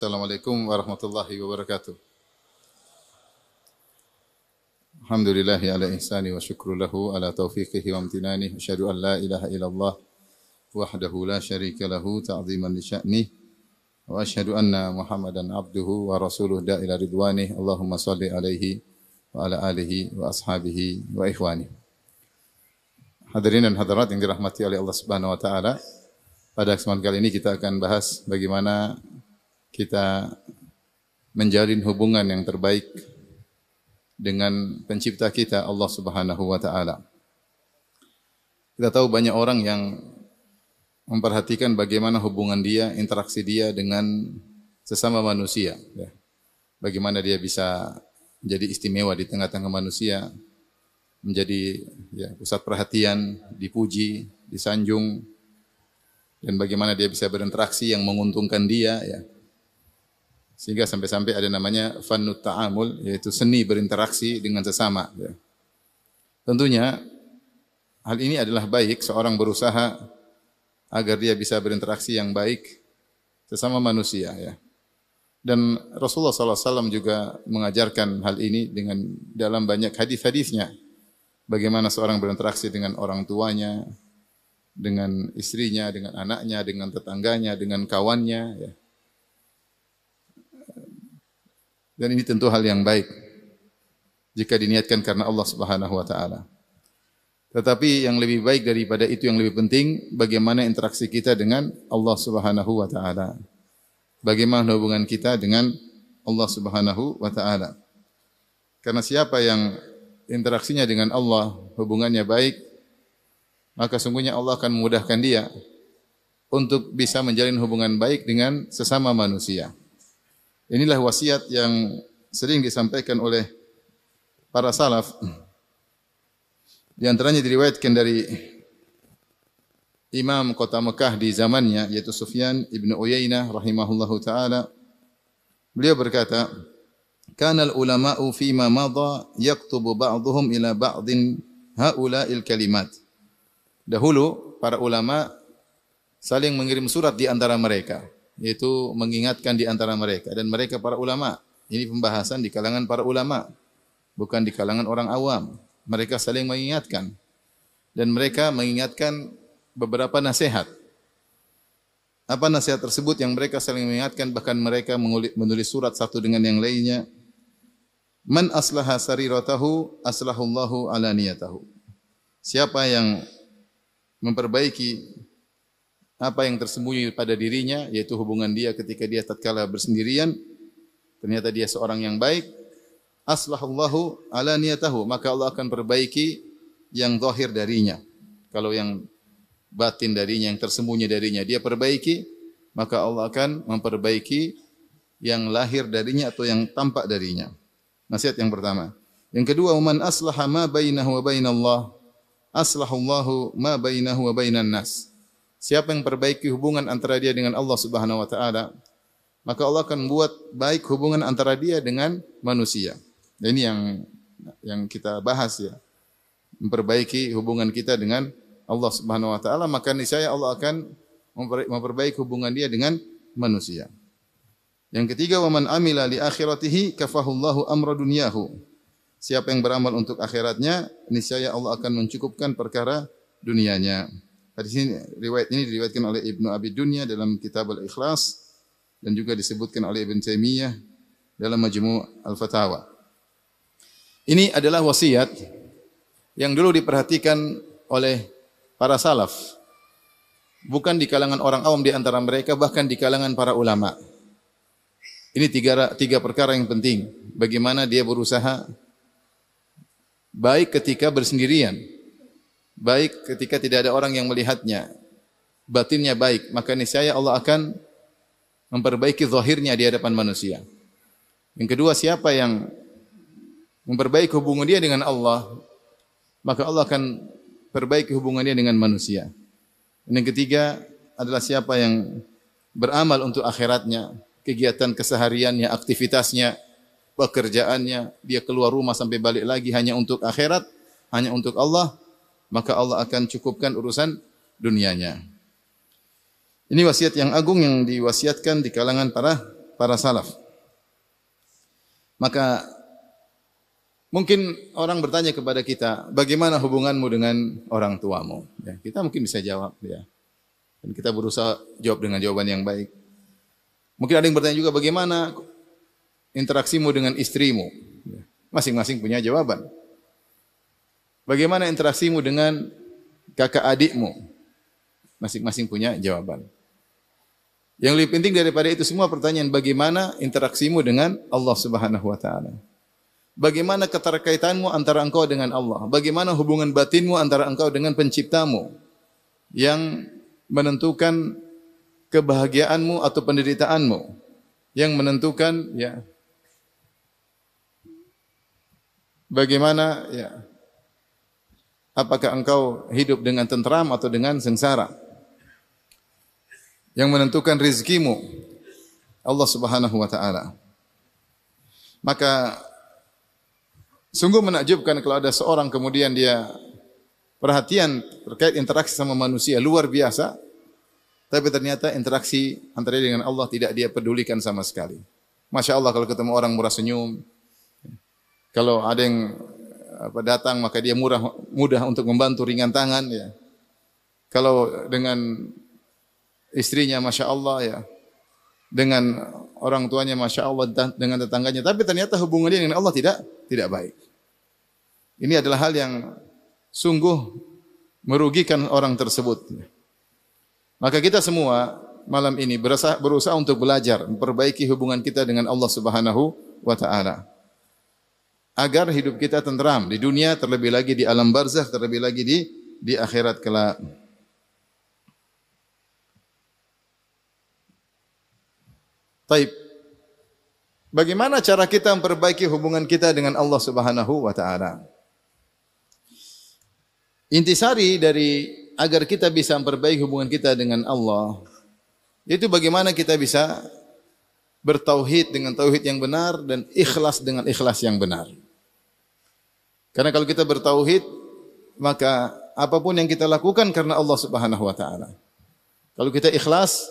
Assalamualaikum warahmatullahi wabarakatuh. Alhamdulillahi ala ihsani wa syukru lahu ala taufiqihi wa amtinani. Asyhadu an la ilaha illallah wahdahu la syarika lahu ta'ziman li sya'nih. Wa asyhadu anna Muhammadan abduhu wa rasuluh da'ila ridwanih. Allahumma salli alaihi wa ala alihi wa ashabihi wa ikhwani. Hadirin dan hadirat yang dirahmati oleh Allah Subhanahu wa taala. Pada kesempatan kali ini kita akan bahas bagaimana kita menjalin hubungan yang terbaik dengan pencipta kita Allah Subhanahu wa taala. Kita tahu banyak orang yang memperhatikan bagaimana hubungan dia, interaksi dia dengan sesama manusia, ya. Bagaimana dia bisa menjadi istimewa di tengah-tengah manusia, menjadi pusat perhatian, dipuji, disanjung, dan bagaimana dia bisa berinteraksi yang menguntungkan dia, ya. Sehingga sampai-sampai ada namanya fannut ta'amul, yaitu seni berinteraksi dengan sesama, ya. Tentunya hal ini adalah baik seorang berusaha agar dia bisa berinteraksi yang baik sesama manusia, ya. Dan Rasulullah SAW juga mengajarkan hal ini dengan dalam banyak hadis-hadisnya. Bagaimana seorang berinteraksi dengan orang tuanya, dengan istrinya, dengan anaknya, dengan tetangganya, dengan kawannya, ya. Dan ini tentu hal yang baik jika diniatkan karena Allah Subhanahu wa taala. Tetapi yang lebih baik daripada itu, yang lebih penting, bagaimana interaksi kita dengan Allah Subhanahu wa taala. Bagaimana hubungan kita dengan Allah Subhanahu wa taala. Karena siapa yang interaksinya dengan Allah, hubungannya baik, maka sungguhnya Allah akan memudahkan dia untuk bisa menjalin hubungan baik dengan sesama manusia. Inilah wasiat yang sering disampaikan oleh para salaf. Di antaranya diriwayatkan dari Imam kota Mekah di zamannya, yaitu Sufyan ibn Uyainah rahimahullahu ta'ala. Beliau berkata, Kanal ulama'u fima madha yaktubu ba'duhum ila ba'din ha'ula'il kalimat. Dahulu para ulama saling mengirim surat di antara mereka, yaitu mengingatkan di antara mereka, dan mereka para ulama. Ini pembahasan di kalangan para ulama, bukan di kalangan orang awam. Mereka saling mengingatkan, dan mereka mengingatkan beberapa nasihat. Apa nasihat tersebut yang mereka saling mengingatkan? Bahkan mereka menulis surat satu dengan yang lainnya. Man aslaha sariratahu aslahullahu alaniyatahu. Siapa yang memperbaiki apa yang tersembunyi pada dirinya, yaitu hubungan dia ketika dia tatkala bersendirian, ternyata dia seorang yang baik, aslahullahu ala niyatahu, maka Allah akan perbaiki yang zahir darinya. Kalau yang batin darinya, yang tersembunyi darinya dia perbaiki, maka Allah akan memperbaiki yang lahir darinya atau yang tampak darinya. Nasihat yang pertama. Yang kedua, man aslaha ma bainahu wa bainallah, aslahullahu ma bainahu wa bainan nas. Siapa yang perbaiki hubungan antara dia dengan Allah Subhanahu wa taala, maka Allah akan membuat baik hubungan antara dia dengan manusia. Dan ini yang kita bahas, ya. Memperbaiki hubungan kita dengan Allah Subhanahu wa taala, maka niscaya Allah akan memperbaiki hubungan dia dengan manusia. Yang ketiga, wa man amila li akhiratihi kafahullahu amra dunyahu. Siapa yang beramal untuk akhiratnya, niscaya Allah akan mencukupkan perkara dunianya. Hadis ini, riwayat ini diriwayatkan oleh Ibnu Abi Dunya dalam Kitab Al-Ikhlas dan juga disebutkan oleh Ibn Taimiyah dalam Majmu' Al-Fatawa. Ini adalah wasiat yang dulu diperhatikan oleh para salaf. Bukan di kalangan orang awam di antara mereka, bahkan di kalangan para ulama. Ini tiga perkara yang penting. Bagaimana dia berusaha baik ketika bersendirian, baik ketika tidak ada orang yang melihatnya, batinnya baik, maka niscaya Allah akan memperbaiki zahirnya di hadapan manusia. Yang kedua, siapa yang memperbaiki hubungan dia dengan Allah, maka Allah akan perbaiki hubungannya dengan manusia. Dan yang ketiga adalah siapa yang beramal untuk akhiratnya, kegiatan kesehariannya, aktivitasnya, pekerjaannya, dia keluar rumah sampai balik lagi hanya untuk akhirat, hanya untuk Allah, maka Allah akan cukupkan urusan dunianya. Ini wasiat yang agung yang diwasiatkan di kalangan para para salaf. Maka mungkin orang bertanya kepada kita, bagaimana hubunganmu dengan orang tuamu? Ya, kita mungkin bisa jawab, ya. Dan kita berusaha jawab dengan jawaban yang baik. Mungkin ada yang bertanya juga, bagaimana interaksimu dengan istrimu? Ya, masing-masing punya jawaban. Bagaimana interaksimu dengan kakak adikmu? Masing-masing punya jawaban. Yang lebih penting daripada itu semua pertanyaan, bagaimana interaksimu dengan Allah Subhanahu wa taala? Bagaimana keterkaitanmu antara engkau dengan Allah? Bagaimana hubungan batinmu antara engkau dengan penciptamu yang menentukan kebahagiaanmu atau penderitaanmu, yang menentukan ya bagaimana ya apakah engkau hidup dengan tentram atau dengan sengsara? Yang menentukan rizkimu Allah Subhanahu wa taala. Maka sungguh menakjubkan kalau ada seorang kemudian dia perhatian terkait interaksi sama manusia luar biasa, tapi ternyata interaksi antara dia dengan Allah tidak dia pedulikan sama sekali. Masya Allah, kalau ketemu orang murah senyum, kalau ada yang datang maka dia mudah untuk membantu, ringan tangan, ya. Kalau dengan istrinya Masya Allah, ya, dengan orang tuanya Masya Allah, dengan tetangganya, tapi ternyata hubungan dia dengan Allah tidak baik. Ini adalah hal yang sungguh merugikan orang tersebut. Maka kita semua malam ini berusaha untuk belajar memperbaiki hubungan kita dengan Allah Subhanahu wa taala, agar hidup kita tentram di dunia, terlebih lagi di alam barzakh, terlebih lagi di akhirat kelak. Taib. Bagaimana cara kita memperbaiki hubungan kita dengan Allah Subhanahu wa taala? Intisari dari agar kita bisa memperbaiki hubungan kita dengan Allah, yaitu bagaimana kita bisa bertauhid dengan tauhid yang benar dan ikhlas dengan ikhlas yang benar. Karena kalau kita bertauhid, maka apapun yang kita lakukan karena Allah Subhanahu wa taala. Kalau kita ikhlas,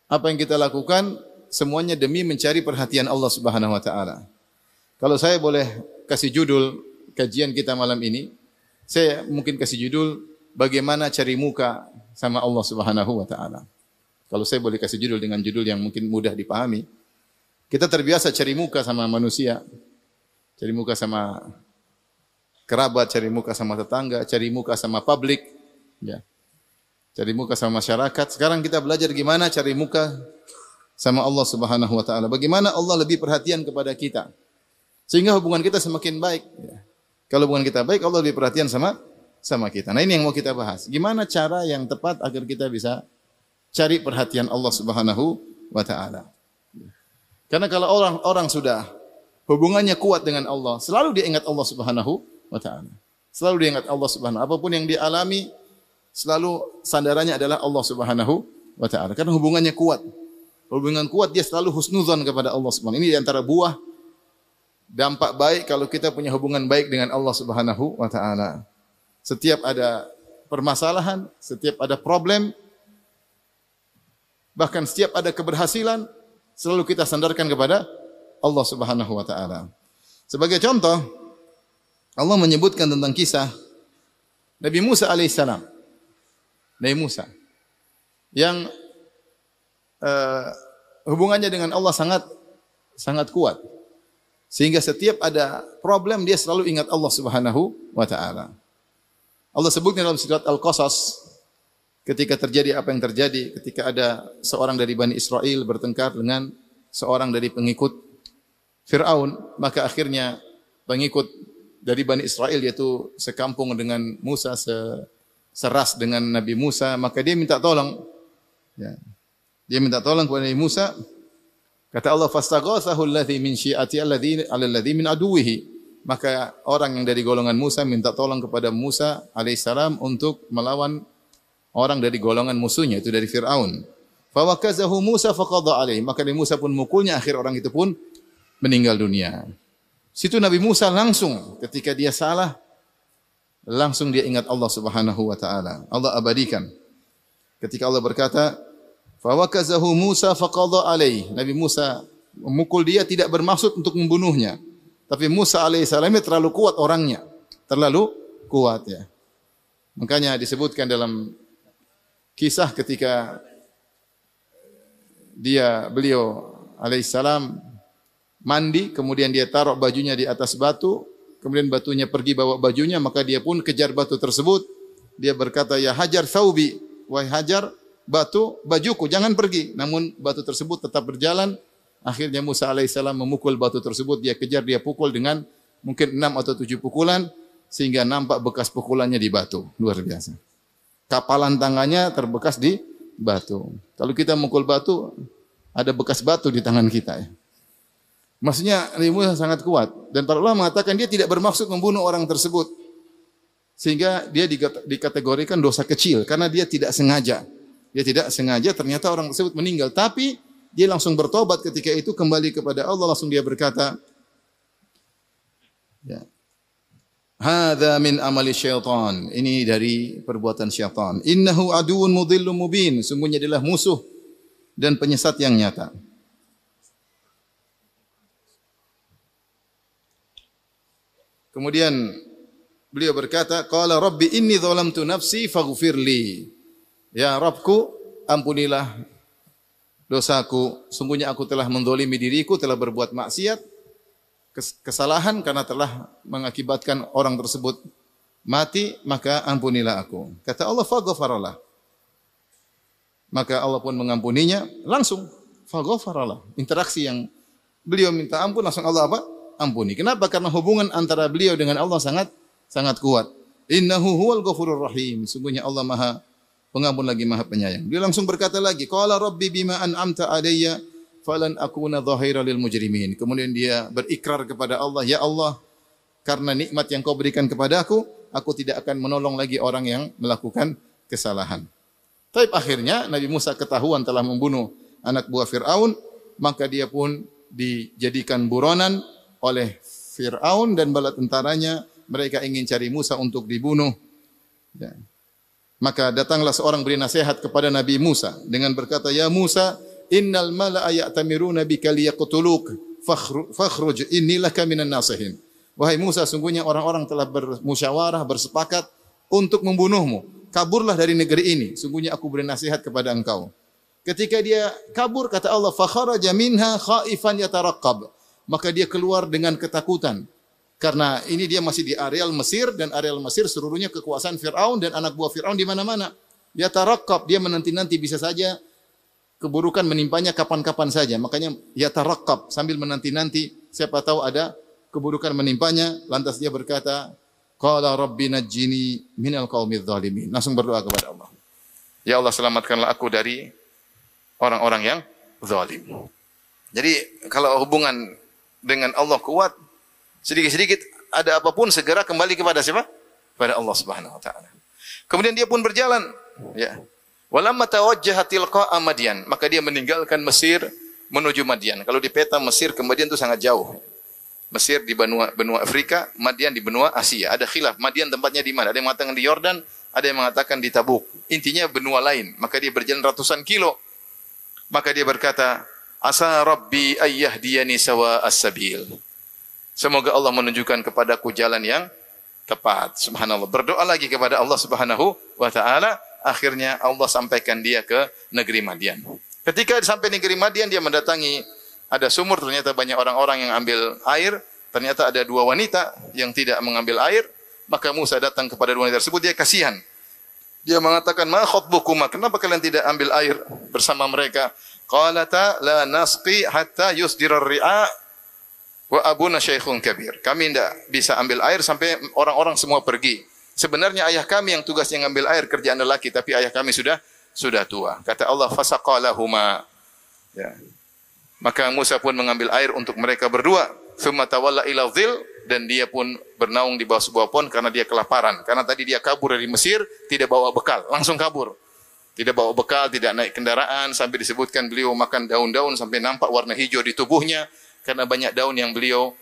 apa yang kita lakukan semuanya demi mencari perhatian Allah Subhanahu wa taala. Kalau saya boleh kasih judul kajian kita malam ini, saya mungkin kasih judul bagaimana cari muka sama Allah Subhanahu wa taala. Kalau saya boleh kasih judul dengan judul yang mungkin mudah dipahami. Kita terbiasa cari muka sama manusia, cari muka sama kerabat, cari muka sama tetangga, cari muka sama publik, ya. Cari muka sama masyarakat. Sekarang kita belajar gimana cari muka sama Allah Subhanahu wa taala. Bagaimana Allah lebih perhatian kepada kita sehingga hubungan kita semakin baik, ya. Kalau hubungan kita baik, Allah lebih perhatian sama kita. Nah, ini yang mau kita bahas. Gimana cara yang tepat agar kita bisa cari perhatian Allah Subhanahu wa taala. Karena kalau orang sudah hubungannya kuat dengan Allah, selalu dia ingat Allah Subhanahu wa taala. Selalu dia ingat Allah Subhanahu. Apapun yang dia alami, selalu sandarannya adalah Allah Subhanahu wa taala. Karena hubungannya kuat. Hubungan kuat, dia selalu husnuzan kepada Allah Subhanahu. Ini di antara buah dampak baik kalau kita punya hubungan baik dengan Allah Subhanahu wa taala. Setiap ada permasalahan, setiap ada problem, bahkan setiap ada keberhasilan, selalu kita sandarkan kepada Allah Subhanahu wa taala. Sebagai contoh, Allah menyebutkan tentang kisah Nabi Musa alaihissalam. Nabi Musa yang hubungannya dengan Allah sangat kuat. Sehingga setiap ada problem dia selalu ingat Allah Subhanahu wa taala. Allah sebutkan dalam surat Al-Qasas ketika terjadi apa yang terjadi, ketika ada seorang dari Bani Israel bertengkar dengan seorang dari pengikut Fir'aun, maka akhirnya pengikut dari Bani Israel yaitu sekampung dengan Musa, seras dengan Nabi Musa, maka dia minta tolong, ya. Dia minta tolong kepada Nabi Musa. Kata Allah, "Fastaghathahu alladhi min syi'ati alladhi min aduwwihi." Maka orang yang dari golongan Musa minta tolong kepada Musa alaihissalam untuk melawan orang dari golongan musuhnya, itu dari Fir'aun. Fawakazahu Musa faqadha alaihi. Maka Nabi Musa pun mukulnya, akhir orang itu pun meninggal dunia. Situ Nabi Musa langsung ketika dia salah, langsung dia ingat Allah Subhanahu wa taala. Allah abadikan. Ketika Allah berkata, "Fawakazahu Musa faqadha alaihi." Nabi Musa memukul dia tidak bermaksud untuk membunuhnya. Tapi Musa alaihissalam terlalu kuat orangnya. Terlalu kuat ya. Makanya disebutkan dalam kisah ketika beliau alaihissalam mandi, kemudian dia taruh bajunya di atas batu, kemudian batunya pergi bawa bajunya, maka dia pun kejar batu tersebut. Dia berkata, ya hajar thawbi, wahai hajar batu, bajuku, jangan pergi. Namun batu tersebut tetap berjalan. Akhirnya Musa alaihissalam memukul batu tersebut, dia kejar, dia pukul dengan mungkin 6 atau 7 pukulan, sehingga nampak bekas pukulannya di batu. Luar biasa. Kapalan tangannya terbekas di batu. Kalau kita mukul batu, ada bekas batu di tangan kita ya. Maksudnya Nabi Musa sangat kuat. Dan para ulama mengatakan dia tidak bermaksud membunuh orang tersebut. Sehingga dia dikategorikan dosa kecil. Karena dia tidak sengaja. Dia tidak sengaja, ternyata orang tersebut meninggal. Tapi dia langsung bertobat ketika itu, kembali kepada Allah. Langsung dia berkata, ya, hadza min amali syaitan. Ini dari perbuatan syaitan. Innahu aduun mudhillun mubin. Sungguhnya adalah musuh dan penyesat yang nyata. Kemudian beliau berkata, qala rabbi inni zalamtu nafsi faghfirli. Ya Rabbku, ampunilah dosaku. Sungguhnya aku telah menzalimi diriku, telah berbuat maksiat, kesalahan karena telah mengakibatkan orang tersebut mati, maka ampunilah aku. Kata Allah, faghfaralah. Maka Allah pun mengampuninya langsung. Faghfaralah. Interaksi yang beliau minta ampun, langsung Allah apa? Ampuni. Kenapa? Karena hubungan antara beliau dengan Allah sangat kuat. Innahu huwal ghafurur rahim. Sungguhnya Allah Maha Pengampun lagi Maha Penyayang. Dia langsung berkata lagi, qala rabbi bima an'amta alayya falan akuna dhahira lil mujrimin. Kemudian dia berikrar kepada Allah, ya Allah, karena nikmat yang Kau berikan kepadaku, aku tidak akan menolong lagi orang yang melakukan kesalahan. Tapi akhirnya Nabi Musa ketahuan telah membunuh anak buah Fir'aun, maka dia pun dijadikan buronan oleh Fir'aun dan bala tentaranya. Mereka ingin cari Musa untuk dibunuh. Ya. Maka datanglah seorang beri nasihat kepada Nabi Musa dengan berkata, ya Musa, innal mala'a ya'tamiruna bika liyaqtuluk fakhruj inni laka minan nasihin. Wahai Musa, sungguhnya orang-orang telah bermusyawarah, bersepakat untuk membunuhmu. Kaburlah dari negeri ini. Sungguhnya aku beri nasihat kepada engkau. Ketika dia kabur, kata Allah, fakharaja minha khaifan yataraqqab. Maka dia keluar dengan ketakutan. Karena ini dia masih di areal Mesir, dan areal Mesir seluruhnya kekuasaan Fir'aun dan anak buah Fir'aun di mana-mana. Dia taraqqab, dia menanti-nanti, bisa saja keburukan menimpanya kapan-kapan saja. Makanya ya taraqqab, sambil menanti-nanti, siapa tahu ada keburukan menimpanya. Lantas dia berkata, qala rabbi najjini minal qaumidz zalimin. Langsung berdoa kepada Allah. Ya Allah, selamatkanlah aku dari orang-orang yang zalim. Jadi kalau hubungan dengan Allah kuat, sedikit-sedikit ada apapun segera kembali kepada siapa? Kepada Allah Subhanahu wa taala. Kemudian dia pun berjalan, ya. Walamma tawajjaha tilqa'a Madyan, maka dia meninggalkan Mesir menuju Madyan. Kalau di peta Mesir ke Madyan itu sangat jauh. Mesir di benua Afrika, Madyan di benua Asia. Ada khilaf, Madyan tempatnya di mana? Ada yang mengatakan di Yordan, ada yang mengatakan di Tabuk. Intinya benua lain. Maka dia berjalan ratusan kilo. Maka dia berkata, asa rabbi ayyahdiyani sawa as-sabil. Semoga Allah menunjukkan kepadaku jalan yang tepat. Subhanallah. Berdoa lagi kepada Allah Subhanahu wa taala. Akhirnya Allah sampaikan dia ke negeri Madyan. Ketika sampai negeri Madyan, dia mendatangi ada sumur. Ternyata banyak orang-orang yang ambil air. Ternyata ada dua wanita yang tidak mengambil air. Maka Musa datang kepada dua wanita tersebut. Dia kasihan. Dia mengatakan, ma khotbukuma, kenapa kalian tidak ambil air bersama mereka? Qalata la nasqi hatta yusdirar ri'a wa abuna syaikhun kabir. Kami tidak bisa ambil air sampai orang-orang semua pergi. Sebenarnya ayah kami yang tugasnya ngambil air, kerjaan lelaki, tapi ayah kami sudah tua. Kata Allah, fasaqalahuma. Ya. Maka Musa pun mengambil air untuk mereka berdua. Tsumma tawalla ila dhil, dan dia pun bernaung di bawah sebuah pohon karena dia kelaparan. Karena tadi dia kabur dari Mesir, tidak bawa bekal, langsung kabur. Tidak bawa bekal, tidak naik kendaraan, sampai disebutkan beliau makan daun-daun sampai nampak warna hijau di tubuhnya karena banyak daun yang beliau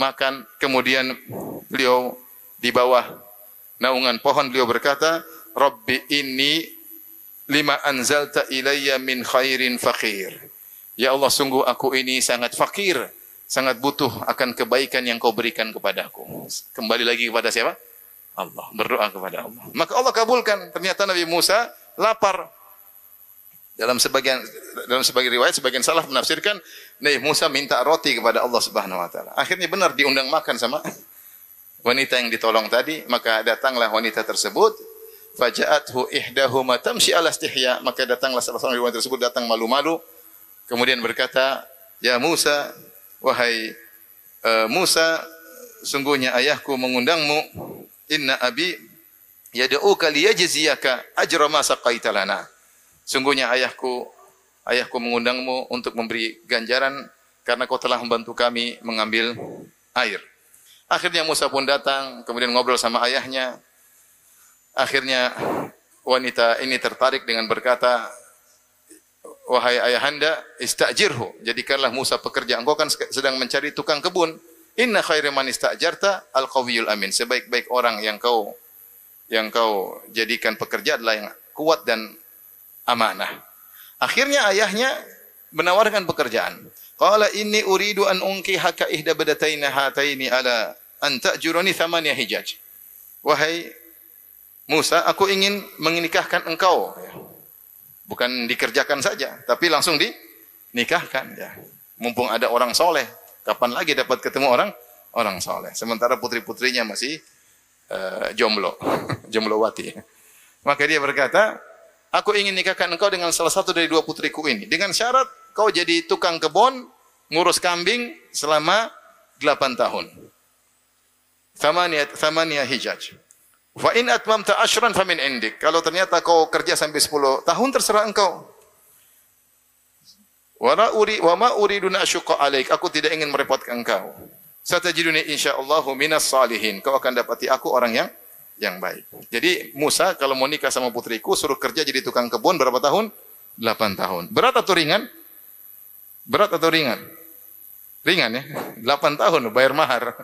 makan. Kemudian beliau di bawah naungan pohon beliau berkata, Rabbi inni lima anzalta ilayya min khairin faqir. Ya Allah, sungguh aku ini sangat fakir, sangat butuh akan kebaikan yang kau berikan kepadaku. Kembali lagi kepada siapa? Allah. Berdoa kepada Allah. Maka Allah kabulkan. Ternyata Nabi Musa lapar. Dalam sebagian riwayat, sebagian salaf menafsirkan Nabi Musa minta roti kepada Allah Subhanahu wa taala. Akhirnya benar diundang makan sama wanita yang ditolong tadi, maka datanglah wanita tersebut, faja'athu ihdahuma tamshi ala istihya, maka datanglah salah seorang wanita tersebut datang malu-malu, kemudian berkata, "Ya Musa, wahai Musa, sungguhnya ayahku mengundangmu, inna abi yad'uka liyajziyaka ajra ma saqaita lana." Sungguhnya ayahku mengundangmu untuk memberi ganjaran karena kau telah membantu kami mengambil air. Akhirnya Musa pun datang, kemudian ngobrol sama ayahnya. Akhirnya wanita ini tertarik dengan berkata, "Wahai ayahanda, istajirhu." Jadikanlah Musa pekerja. Engkau kan sedang mencari tukang kebun. Inna khairu man istajarta al-qawiyul amin. Sebaik-baik orang yang kau jadikan pekerja adalah yang kuat dan amanah. Akhirnya ayahnya menawarkan pekerjaan. Qala inni uridu an unkihaka ihda badataina hataini ala an ta'juruni thamaniya hijaj. Wahai Musa, aku ingin menikahkan engkau. Bukan dikerjakan saja, tapi langsung dinikahkan. Ya. Mumpung ada orang soleh, kapan lagi dapat ketemu orang soleh? Sementara putri-putrinya masih jomblo, jomblowati. Maka dia berkata, aku ingin nikahkan engkau dengan salah satu dari dua putriku ini. Dengan syarat kau jadi tukang kebun, ngurus kambing selama 8 tahun. Thamaniya hijaj. Fa in atmamta ashran famin indik. Kalau ternyata kau kerja sampai 10 tahun terserah engkau. Wa ma uridu an asyqa alaik. Aku tidak ingin merepotkan engkau. Satajiduni insyaallahu minas salihin. Kau akan dapati aku orang yang baik. Jadi Musa kalau mau nikah sama putriku suruh kerja jadi tukang kebun berapa tahun? 8 tahun. Berat atau ringan? Berat atau ringan? Ringan ya. 8 tahun bayar mahar.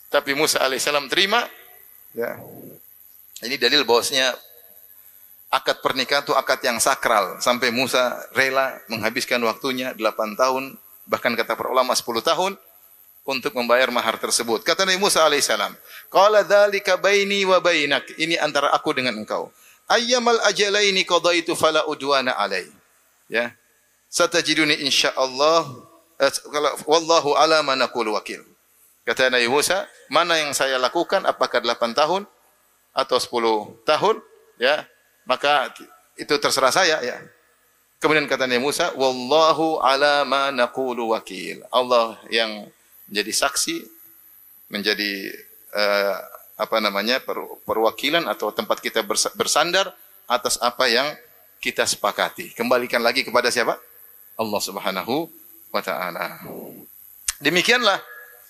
Tapi Musa alaihissalam terima. Ya. Ini dalil bahwasanya akad pernikahan itu akad yang sakral. Sampai Musa rela menghabiskan waktunya 8 tahun, bahkan kata para ulama 10 tahun untuk membayar mahar tersebut. Kata Nabi Musa alaihissalam, qala dzalika baini wa bainak. Ini antara aku dengan engkau. Ayyamal ajalaini qadaitu fala udwana alai. Ya. Satajiduni insyaallah wallahu ala ma naqulu wakil. Kata Nabi Musa, mana yang saya lakukan, apakah 8 tahun atau 10 tahun, ya, maka itu terserah saya, ya. Kemudian kata Nabi Musa, wallahu ala ma naqulu wakil. Allah yang menjadi saksi, menjadi perwakilan atau tempat kita bersandar atas apa yang kita sepakati. Kembalikan lagi kepada siapa? Allah Subhanahu wa taala. Demikianlah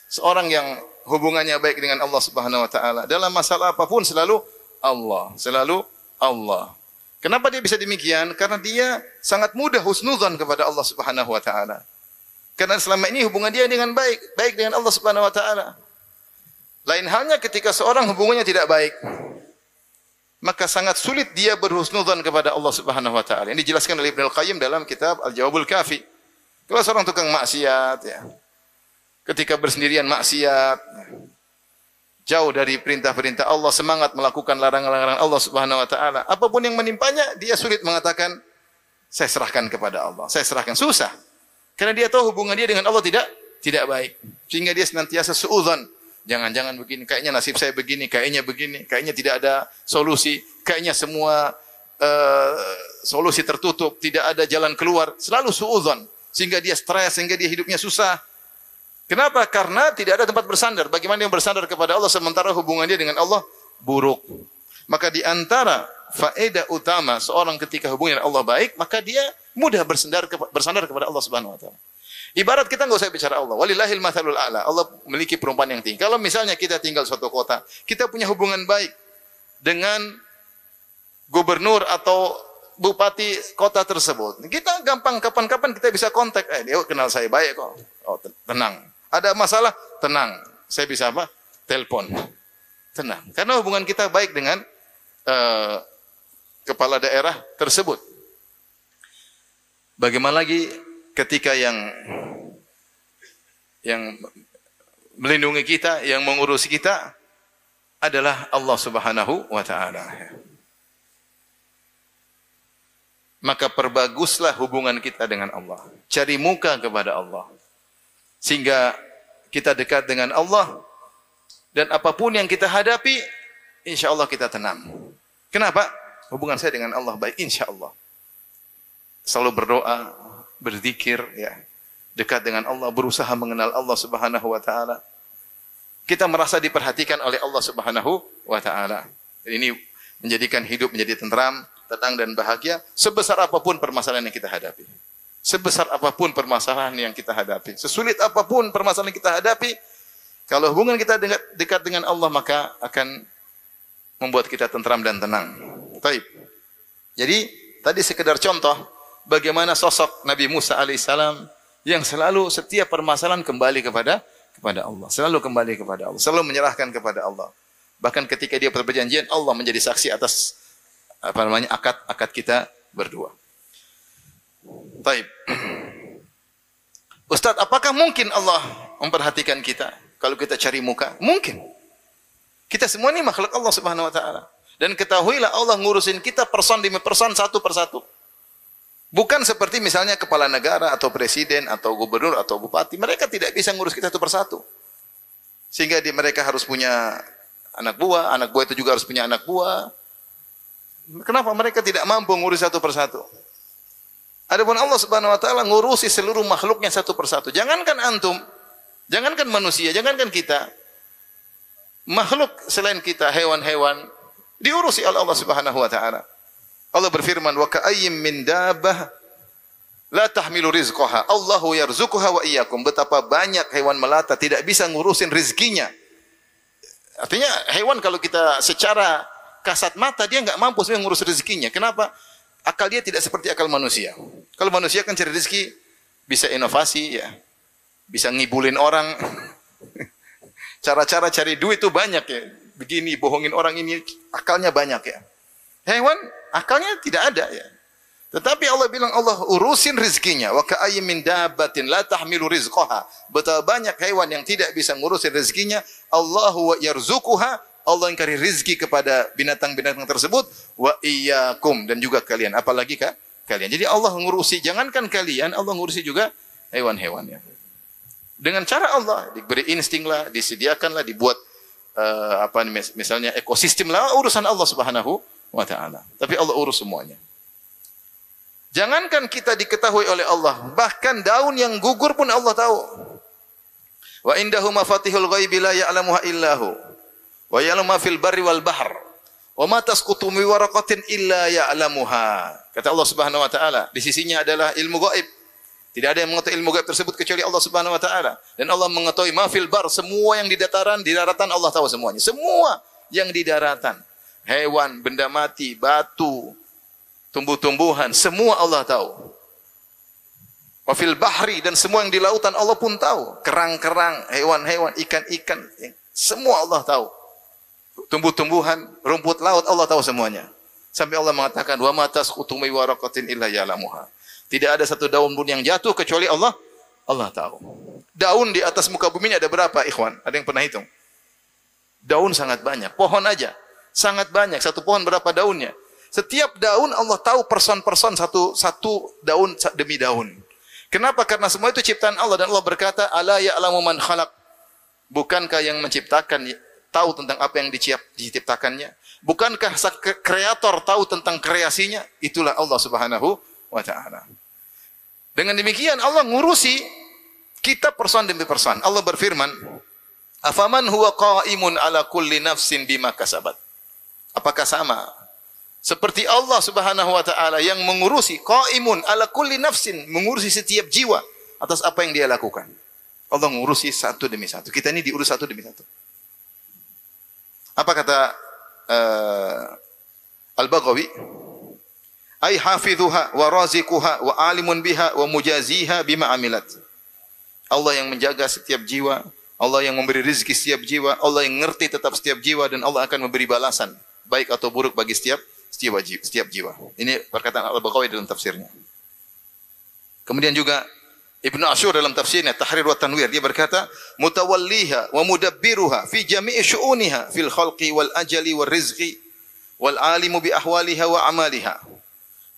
seorang yang hubungannya baik dengan Allah Subhanahu wa taala, dalam masalah apapun selalu Allah. Kenapa dia bisa demikian? Karena dia sangat mudah husnudzon kepada Allah Subhanahu wa taala. Karena selama ini hubungan dia dengan baik dengan Allah Subhanahu wa taala. Lain halnya ketika seorang hubungannya tidak baik, maka sangat sulit dia berhusnudzon kepada Allah Subhanahu wa taala. Ini dijelaskan oleh Ibnu Al-Qayyim dalam kitab Al-Jawabul Kafi. Kalau seorang tukang maksiat, ya, ketika bersendirian maksiat, jauh dari perintah-perintah Allah, semangat melakukan larangan-larangan Allah Subhanahu wa taala, apapun yang menimpanya, dia sulit mengatakan saya serahkan kepada Allah. Saya serahkan, susah. Karena dia tahu hubungan dia dengan Allah tidak baik. Sehingga dia senantiasa suudzon. Jangan-jangan begini, kayaknya nasib saya begini, kayaknya tidak ada solusi, kayaknya semua solusi tertutup, tidak ada jalan keluar, selalu suudzon. Sehingga dia stres, sehingga dia hidupnya susah. Kenapa? Karena tidak ada tempat bersandar. Bagaimana dia bersandar kepada Allah sementara hubungan dia dengan Allah buruk? Maka di antara faedah utama seorang ketika hubungan dengan Allah baik, maka dia mudah bersandar kepada Allah Subhanahu wa taala. Ibarat kita enggak usah bicara Allah. Walillahil matsalul a'la. Allah memiliki perumpamaan yang tinggi. Kalau misalnya kita tinggal suatu kota, kita punya hubungan baik dengan gubernur atau bupati kota tersebut. Kita gampang kapan-kapan kita bisa kontak. Dia kenal saya baik kok. Oh, tenang. Ada masalah? Tenang. Saya bisa apa? Telepon. Tenang. Karena hubungan kita baik dengan kepala daerah tersebut. Bagaimana lagi ketika yang melindungi kita, yang mengurusi kita adalah Allah Subhanahu wa taala. Maka perbaguslah hubungan kita dengan Allah. Cari muka kepada Allah. Sehingga kita dekat dengan Allah dan apapun yang kita hadapi, insyaallah kita tenang. Kenapa? Hubungan saya dengan Allah baik, insyaallah. Selalu berdoa, berzikir, ya, dekat dengan Allah, berusaha mengenal Allah Subhanahu wa taala. Kita merasa diperhatikan oleh Allah Subhanahu wa taala. Ini menjadikan hidup menjadi tenteram, tenang dan bahagia sebesar apapun permasalahan yang kita hadapi. Sebesar apapun permasalahan yang kita hadapi, sesulit apapun permasalahan yang kita hadapi, kalau hubungan kita dekat dengan Allah maka akan membuat kita tenteram dan tenang. Baik. Jadi tadi sekedar contoh bagaimana sosok Nabi Musa alaihissalam yang selalu setiap permasalahan kembali kepada Allah. Selalu kembali kepada Allah. Selalu menyerahkan kepada Allah. Bahkan ketika dia berperjanjian, Allah menjadi saksi atas akad kita berdua. Taib. Ustaz, apakah mungkin Allah memperhatikan kita kalau kita cari muka? Mungkin. Kita semua ini makhluk Allah Subhanahu wa taala. Dan ketahuilah Allah ngurusin kita person demi person, satu persatu. Bukan seperti misalnya kepala negara atau presiden atau gubernur atau bupati. Mereka tidak bisa ngurus kita satu persatu. Sehingga mereka harus punya anak buah itu juga harus punya anak buah. Kenapa mereka tidak mampu ngurus satu persatu? Adapun Allah Subhanahu wa taala ngurusi seluruh makhluknya satu persatu. Jangankan antum, jangankan manusia, jangankan kita. Makhluk selain kita, hewan-hewan diurusi oleh Allah Subhanahu wa taala. Allah berfirman, wa ka'ayyim min dabbah la tahmilu rizqaha Allahu yarzuquha wa iyyakum. Betapa banyak hewan melata tidak bisa ngurusin rezekinya. Artinya hewan kalau kita secara kasat mata dia enggak mampu sebenarnya ngurus rezekinya. Kenapa? Akal dia tidak seperti akal manusia. Kalau manusia kan cari rezeki bisa inovasi ya. Bisa ngibulin orang. Cara-cara cari duit itu banyak ya. Begini bohongin orang ini akalnya banyak ya. Hewan akalnya tidak ada ya. Tetapi Allah bilang Allah urusin rezekinya. Wa ka'ayyim min dabbatin la tahmilu rizqaha. Betapa banyak hewan yang tidak bisa ngurusin rezekinya. Allahu yarzuquha. Allah yang kasih rezeki kepada binatang-binatang tersebut. Wa iyyakum, dan juga kalian. Apalagi kalian. Jadi Allah ngurusi, jangankan kalian, Allah ngurusi juga hewan-hewannya. Dengan cara Allah diberi insting lah, disediakanlah, dibuat misalnya ekosistem lah, urusan Allah Subhanahu wa taala. Tapi Allah urus semuanya. Jangankan kita diketahui oleh Allah, bahkan daun yang gugur pun Allah tahu. Wa indahu mafatihul ghaibi la ya'lamuha illahu. Wa ya'lamu ma fil barri wal bahr. Wa ma tasqutu min waraqatin illa ya'lamuha. Kata Allah Subhanahu wa taala, di sisinya adalah ilmu gaib. Tidak ada yang mengetahui ilmu gaib tersebut kecuali Allah Subhanahu wa taala. Dan Allah mengetahui ma fil bar, semua yang di dataran, di daratan Allah tahu semuanya. Semua yang di daratan. Hewan, benda mati, batu, tumbuh-tumbuhan, semua Allah tahu. Wa fil bahri, dan semua yang di lautan Allah pun tahu. Kerang-kerang, hewan-hewan, ikan-ikan, semua Allah tahu. Tumbuh-tumbuhan, rumput laut Allah tahu semuanya. Sampai Allah mengatakan wa ma tasqutu min waraqatin illa ya'lamuha. Tidak ada satu daun pun yang jatuh kecuali Allah tahu. Daun di atas muka bumi ini ada berapa, ikhwan? Ada yang pernah hitung? Daun sangat banyak. Pohon aja sangat banyak. Satu pohon berapa daunnya? Setiap daun Allah tahu person-person satu daun demi daun. Kenapa? Karena semua itu ciptaan Allah, dan Allah berkata, "Ala ya'lamu man khalaq." Bukankah yang menciptakan tahu tentang apa yang diciptakannya? Bukankah kreator tahu tentang kreasinya? Itulah Allah Subhanahu wa taala. Dengan demikian Allah ngurusi kita person demi person. Allah berfirman, "Afaman huwa qa'imun ala kulli nafsin bima kasabat." Apakah sama seperti Allah Subhanahu wa taala yang mengurusi qa'imun ala kulli nafsin, mengurusi setiap jiwa atas apa yang dia lakukan. Allah mengurusi satu demi satu. Kita ini diurus satu demi satu. Apa kata Al-Baghawi? Ai hafidhuha wa razikuha wa alimun biha wa mujaziha bima amilat. Allah yang menjaga setiap jiwa, Allah yang memberi rezeki setiap jiwa, Allah yang mengerti tetap setiap jiwa, dan Allah akan memberi balasan baik atau buruk bagi setiap jiwa. Ini perkataan Al-Baghawi dalam tafsirnya. Kemudian juga Ibnu Asyur dalam tafsirnya Tahrir wa Tanwir dia berkata, mutawalliha wa mudabbiruha fi jami'i syu'uniha fil khalqi wal ajali wal rizqi wal alimu bi ahwaliha wa amaliha.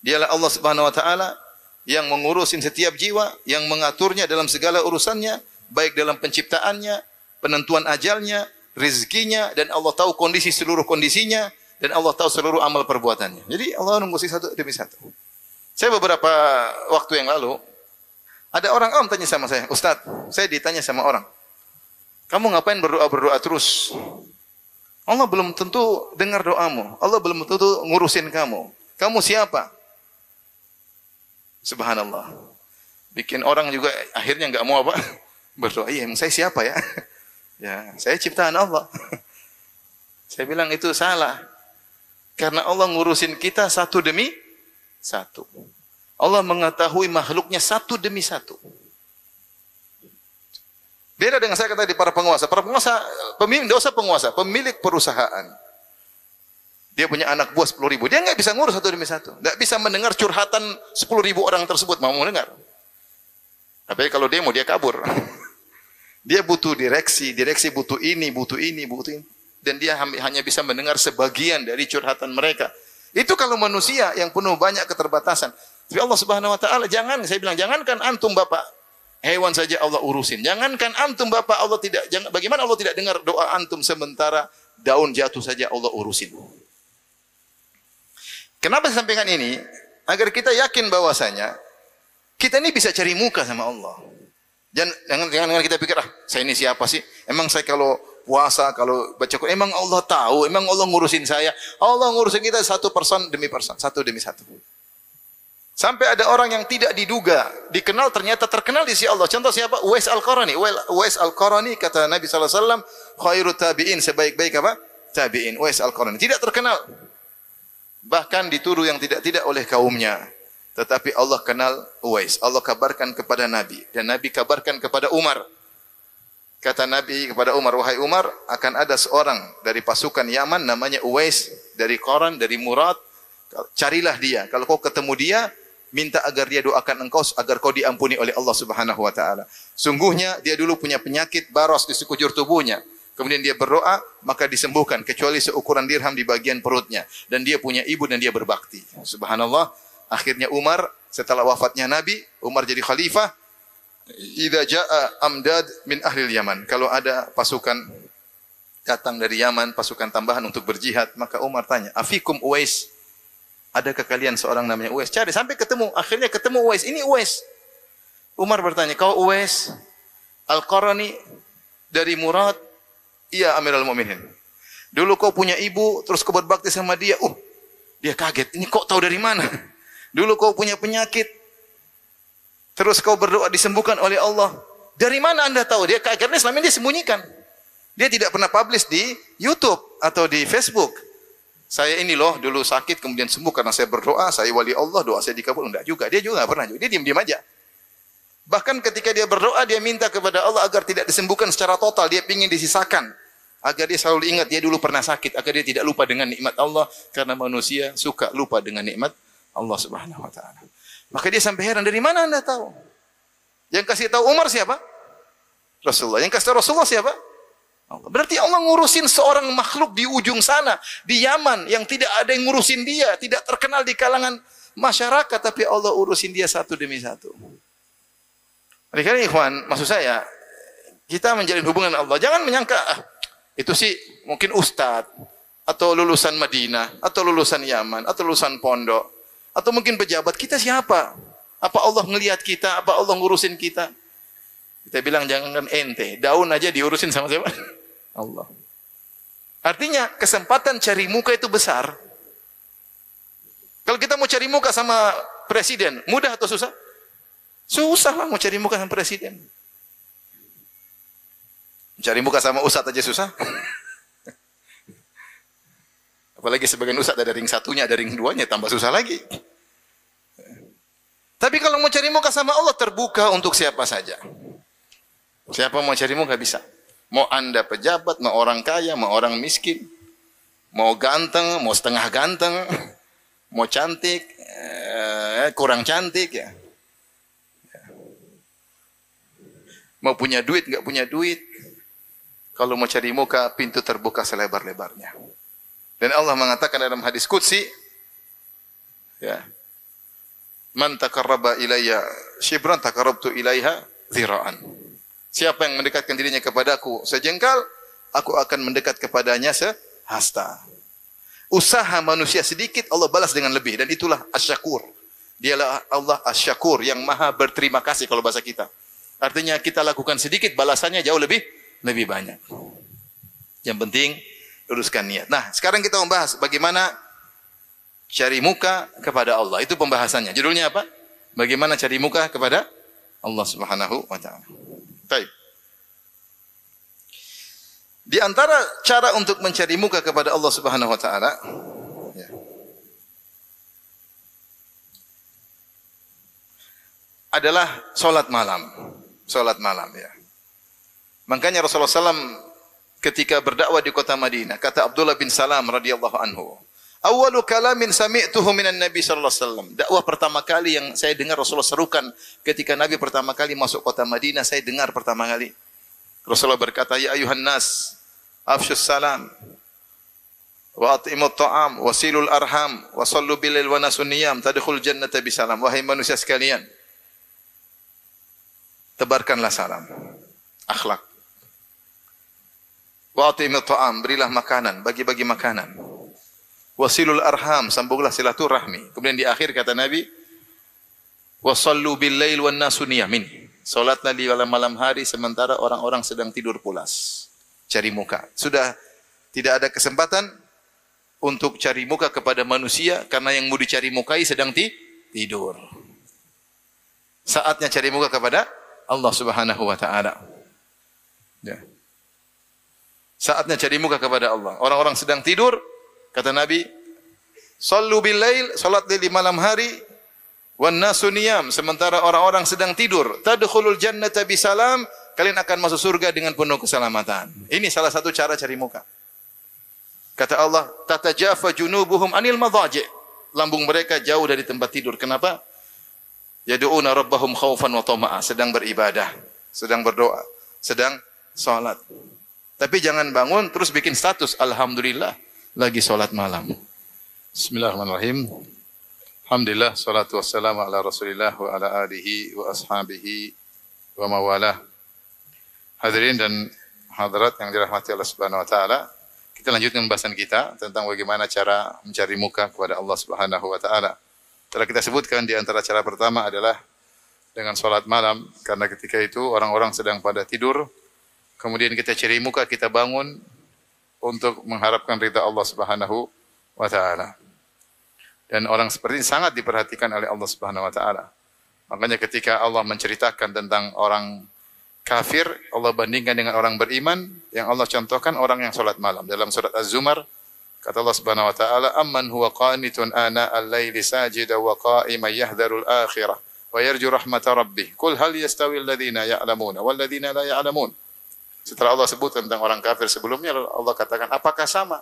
Dialah Allah Subhanahu wa taala yang mengurusin setiap jiwa, yang mengaturnya dalam segala urusannya, baik dalam penciptaannya, penentuan ajalnya, rezekinya, dan Allah tahu kondisi seluruh kondisinya, dan Allah tahu seluruh amal perbuatannya. Jadi Allah mengurusi satu demi satu. Saya beberapa waktu yang lalu ada orang awam tanya sama saya, Ustaz, saya ditanya sama orang, kamu ngapain berdoa terus? Allah belum tentu dengar doamu. Allah belum tentu ngurusin kamu. Kamu siapa? Subhanallah. Bikin orang juga akhirnya enggak mau apa? Berdoa. Iya, emang saya siapa ya? Ya, saya ciptaan Allah. Saya bilang itu salah. Karena Allah ngurusin kita satu demi satu. Allah mengetahui makhluknya satu demi satu. Beda dengan saya kata di para penguasa. Para penguasa, pemimpin dosa penguasa, pemilik perusahaan. Dia punya anak buah 10.000. Dia nggak bisa ngurus satu demi satu. Nggak bisa mendengar curhatan 10.000 orang tersebut. Mau mendengar. Tapi kalau dia mau dia kabur. Dia butuh direksi butuh ini. Dan dia hanya bisa mendengar sebagian dari curhatan mereka. Itu kalau manusia yang penuh banyak keterbatasan. Tapi Allah Subhanahu wa taala saya bilang jangankan antum Bapak, hewan saja Allah urusin. Jangankan antum Bapak bagaimana Allah tidak dengar doa antum sementara daun jatuh saja Allah urusin. Kenapa saya sampaikan ini? Agar kita yakin bahwasanya kita ini bisa cari muka sama Allah. Jangan kita pikir, saya ini siapa sih? Emang saya kalau puasa, kalau baca Quran, emang Allah tahu, emang Allah ngurusin saya. Allah ngurusin kita satu person demi person, satu demi satu. Sampai ada orang yang tidak diduga, dikenal ternyata terkenal di sisi Allah. Contoh siapa? Uwais Al-Qarani. Uwais Al-Qarani kata Nabi sallallahu alaihi wasallam, khairut tabi'in, sebaik-baik apa? Tabi'in. Uwais Al-Qarani tidak terkenal. Bahkan dituduh yang tidak oleh kaumnya. Tetapi Allah kenal Uwais. Allah kabarkan kepada Nabi dan Nabi kabarkan kepada Umar. Kata Nabi kepada Umar, wahai Umar, akan ada seorang dari pasukan Yaman namanya Uwais dari Qaran, dari Murad. Carilah dia. Kalau kau ketemu dia, minta agar dia doakan engkau agar kau diampuni oleh Allah Subhanahu wa taala. Sungguhnya dia dulu punya penyakit baros di sekujur tubuhnya. Kemudian dia berdoa, maka disembuhkan kecuali seukuran dirham di bagian perutnya. Dan dia punya ibu dan dia berbakti. Subhanallah. Akhirnya Umar setelah wafatnya Nabi, Umar jadi khalifah. Idza jaa amdad min ahli Yaman. Kalau ada pasukan datang dari Yaman, pasukan tambahan untuk berjihad, maka Umar tanya, "Afikum Uwais?" Adakah kalian seorang namanya Uwais? Cari sampai ketemu. Akhirnya ketemu Uwais. Ini Uwais. Umar bertanya, "Kau Uwais Al-Qarani dari Murad?" "Iya, Amirul Mukminin." "Dulu kau punya ibu, terus kau berbakti sama dia." Dia kaget. "Ini kok tahu dari mana?" "Dulu kau punya penyakit, terus kau berdoa disembuhkan oleh Allah." "Dari mana Anda tahu?" Dia kaget. Karena selama ini dia sembunyikan. Dia tidak pernah publish di YouTube atau di Facebook. "Saya ini loh dulu sakit kemudian sembuh karena saya berdoa, saya wali Allah, doa saya dikabul." Enggak juga. Dia juga enggak pernah juga. Dia diam-diam aja. Bahkan ketika dia berdoa, dia minta kepada Allah agar tidak disembuhkan secara total. Dia ingin disisakan. Agar dia selalu ingat dia dulu pernah sakit. Agar dia tidak lupa dengan nikmat Allah. Karena manusia suka lupa dengan nikmat Allah Subhanahu wa ta'ala. Maka dia sampai heran, dari mana Anda tahu? Yang kasih tahu Umar siapa? Rasulullah. Yang kasih tahu Rasulullah siapa? Allah. Berarti Allah ngurusin seorang makhluk di ujung sana, di Yaman, yang tidak ada yang ngurusin dia, tidak terkenal di kalangan masyarakat, tapi Allah urusin dia satu demi satu. Oleh karena ikhwan, maksud saya, kita menjalin hubungan Allah, jangan menyangka, itu sih mungkin ustadz, atau lulusan Madinah, atau lulusan Yaman, atau lulusan pondok, atau mungkin pejabat. Kita siapa? Apa Allah ngelihat kita? Apa Allah ngurusin kita? Kita bilang jangan ente, daun aja diurusin sama siapa? Allah. Artinya kesempatan cari muka itu besar. Kalau kita mau cari muka sama presiden, mudah atau susah? Susah lah mau cari muka sama presiden. Cari muka sama ustadz aja susah. Apalagi sebagian ustadz ada ring satunya, ada ring duanya, tambah susah lagi. Tapi kalau mau cari muka sama Allah, terbuka untuk siapa saja. Siapa mau cari muka bisa. Mau Anda pejabat, mau orang kaya, mau orang miskin, mau ganteng, mau setengah ganteng, mau cantik, kurang cantik ya. Mau punya duit, enggak punya duit. Kalau mau cari muka, pintu terbuka selebar-lebarnya. Dan Allah mengatakan dalam hadis qudsi, ya, man taqarraba ilayya shibran taqarrabtu ilaiha dzira'an. Siapa yang mendekatkan dirinya kepadaku sejengkal, aku akan mendekat kepadanya sehasta. Usaha manusia sedikit, Allah balas dengan lebih. Dan itulah asyakur. Dialah Allah asyakur, yang maha berterima kasih kalau bahasa kita. Artinya kita lakukan sedikit, balasannya jauh lebih banyak. Yang penting, luruskan niat. Nah, sekarang kita membahas bagaimana cari muka kepada Allah. Itu pembahasannya. Judulnya apa? Bagaimana cari muka kepada Allah Subhanahu wa taala. Baik. Di antara cara untuk mencari muka kepada Allah Subhanahu wa taala, ya, adalah salat malam. Salat malam, ya. Makanya Rasulullah SAW ketika berdakwah di kota Madinah, kata Abdullah bin Salam radhiyallahu anhu, "Awwalu kalamin sami'tuhu minan Nabi sallallahu alaihi wasallam." Dakwah pertama kali yang saya dengar Rasulullah serukan ketika Nabi pertama kali masuk kota Madinah, saya dengar pertama kali. Rasulullah berkata, "Ya ayuhan nas, afshus salam wa at'imut ta'am wa silul arham wa sallu bil wa nasun niyam tadkhul jannata bisalam." Wahai manusia sekalian, tebarkanlah salam, akhlak. Wa at'imut ta'am, berilah makanan, bagi-bagi makanan. Wasilul arham, sambunglah silaturahmi. Kemudian di akhir kata Nabi, wasallu bil lail wan nasu niyamin. Salatlah di malam hari sementara orang-orang sedang tidur pulas. Cari muka. Sudah tidak ada kesempatan untuk cari muka kepada manusia karena yang mau dicari mukai sedang tidur. Saatnya cari muka kepada Allah Subhanahu wa taala. Ya. Saatnya cari muka kepada Allah. Orang-orang sedang tidur, kata Nabi, sallu bil lail, salat di malam hari, wan nasu niyam, sementara orang-orang sedang tidur. Tadkhulul jannata bisalam, kalian akan masuk surga dengan penuh keselamatan. Ini salah satu cara cari muka. Kata Allah, tatajafa junubuhum anil madhaji'. Lambung mereka jauh dari tempat tidur. Kenapa? Yad'una rabbahum khaufan wa tama'a, sedang beribadah, sedang berdoa, sedang salat. Tapi jangan bangun terus bikin status, alhamdulillah lagi salat malam. Bismillahirrahmanirrahim. Alhamdulillah, salatu wassalamu ala Rasulillah wa ala alihi wa ashabihi wa mawalah. Hadirin dan hadirat yang dirahmati Allah Subhanahu wa taala, kita lanjutkan pembahasan kita tentang bagaimana cara mencari muka kepada Allah Subhanahu wa taala. Telah kita sebutkan di antara cara pertama adalah dengan salat malam, karena ketika itu orang-orang sedang pada tidur. Kemudian kita cari muka, kita bangun untuk mengharapkan ridha Allah Subhanahu wa taala. Dan orang seperti ini sangat diperhatikan oleh Allah Subhanahu wa taala. Makanya ketika Allah menceritakan tentang orang kafir, Allah bandingkan dengan orang beriman, yang Allah contohkan orang yang salat malam. Dalam surat Az-Zumar, kata Allah Subhanahu wa taala, "Amman huwa qanitun ana al-laili sajida wa qa'iman yahdharul akhirah wa yarju rahmata rabbih. Qul hal yastawi alladhina ya'lamuna wal ladzina la ya'lamun." Setelah Allah sebut tentang orang kafir sebelumnya, Allah katakan, apakah sama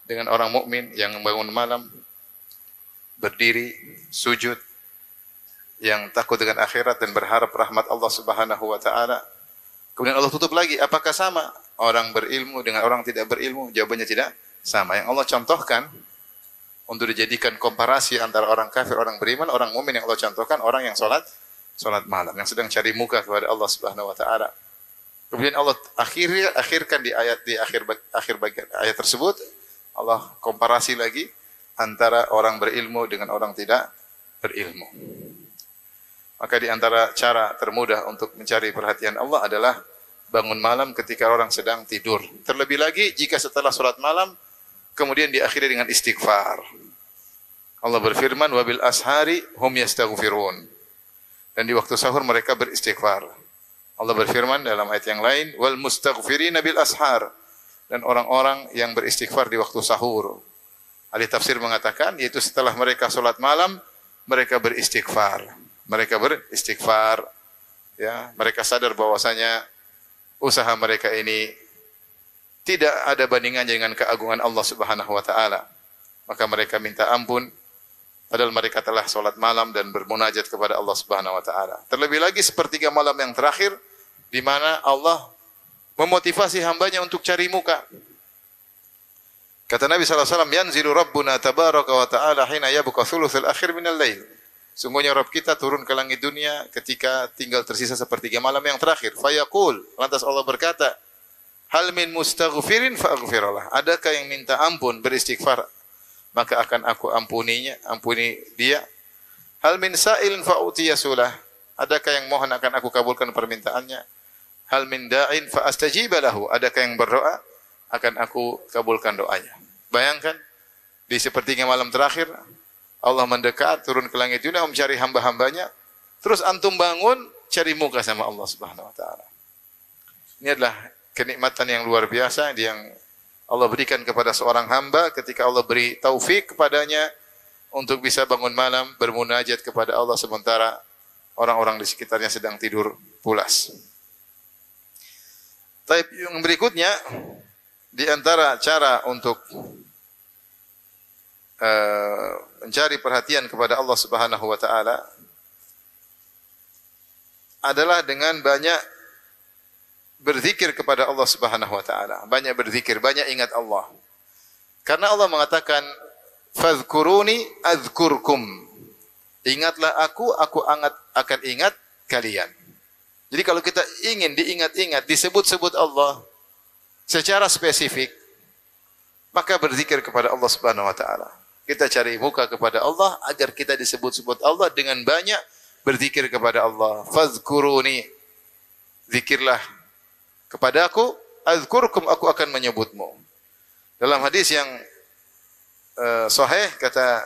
dengan orang mukmin yang bangun malam, berdiri, sujud, yang takut dengan akhirat dan berharap rahmat Allah Subhanahu wa taala. Kemudian Allah tutup lagi, apakah sama orang berilmu dengan orang tidak berilmu? Jawabannya tidak sama. Yang Allah contohkan untuk dijadikan komparasi antara orang kafir, orang beriman, orang mukmin, yang Allah contohkan orang yang salat malam, yang sedang cari muka kepada Allah Subhanahu wa taala. Kemudian Allah akhirkan di akhir bagian ayat tersebut, Allah komparasi lagi antara orang berilmu dengan orang tidak berilmu. Maka di antara cara termudah untuk mencari perhatian Allah adalah bangun malam ketika orang sedang tidur. Terlebih lagi jika setelah salat malam kemudian diakhiri dengan istighfar. Allah berfirman, "Wabil ashari hum yastaghfirun." Dan di waktu sahur mereka beristighfar. Allah berfirman dalam ayat yang lain, "Wal mustaghfirina bil ashar." Dan orang-orang yang beristighfar di waktu sahur. Ahli tafsir mengatakan, yaitu setelah mereka salat malam, mereka beristighfar. Mereka beristighfar, ya, mereka sadar bahwasanya usaha mereka ini tidak ada bandingannya dengan keagungan Allah Subhanahu wa taala. Maka mereka minta ampun padahal mereka telah salat malam dan bermunajat kepada Allah Subhanahu wa taala. Terlebih lagi sepertiga malam yang terakhir, di mana Allah memotivasi hambanya untuk cari muka. Kata Nabi SAW, yanzilu Rabbuna tabaraka wa ta'ala hina yabqa thuluthul akhir minal lail. Sungguhnya Rabb kita turun ke langit dunia ketika tinggal tersisa sepertiga malam yang terakhir. Fayaqul, lantas Allah berkata, hal min mustaghfirin fa'aghfirullah. Adakah yang minta ampun, beristighfar, maka akan aku ampuni dia. Hal min sa'ilin fa'utiyasulah. Adakah yang mohon akan aku kabulkan permintaannya. Hal min da'in fa'astajiba lahu. Adakah yang berdoa, akan aku kabulkan doanya. Bayangkan, di sepertiga malam terakhir, Allah mendekat, turun ke langit dunia, mencari hamba-hambanya, terus antum bangun, cari muka sama Allah Subhanahu Wa Taala. Ini adalah kenikmatan yang luar biasa yang Allah berikan kepada seorang hamba ketika Allah beri taufik kepadanya untuk bisa bangun malam, bermunajat kepada Allah sementara orang-orang di sekitarnya sedang tidur pulas. Taib yang berikutnya, di antara cara untuk mencari perhatian kepada Allah Subhanahu wa taala adalah dengan banyak berzikir kepada Allah Subhanahu wa taala. Banyak berzikir, banyak ingat Allah. Karena Allah mengatakan, "Fadhkuruni adzkurkum." Ingatlah aku akan ingat kalian. Jadi kalau kita ingin diingat-ingat, disebut-sebut Allah secara spesifik, maka berzikir kepada Allah Subhanahu wa taala. Kita cari muka kepada Allah agar kita disebut-sebut Allah dengan banyak berzikir kepada Allah. Fadhkuruni, zikirlah kepadaku, azkurkum, aku akan menyebutmu. Dalam hadis yang sahih kata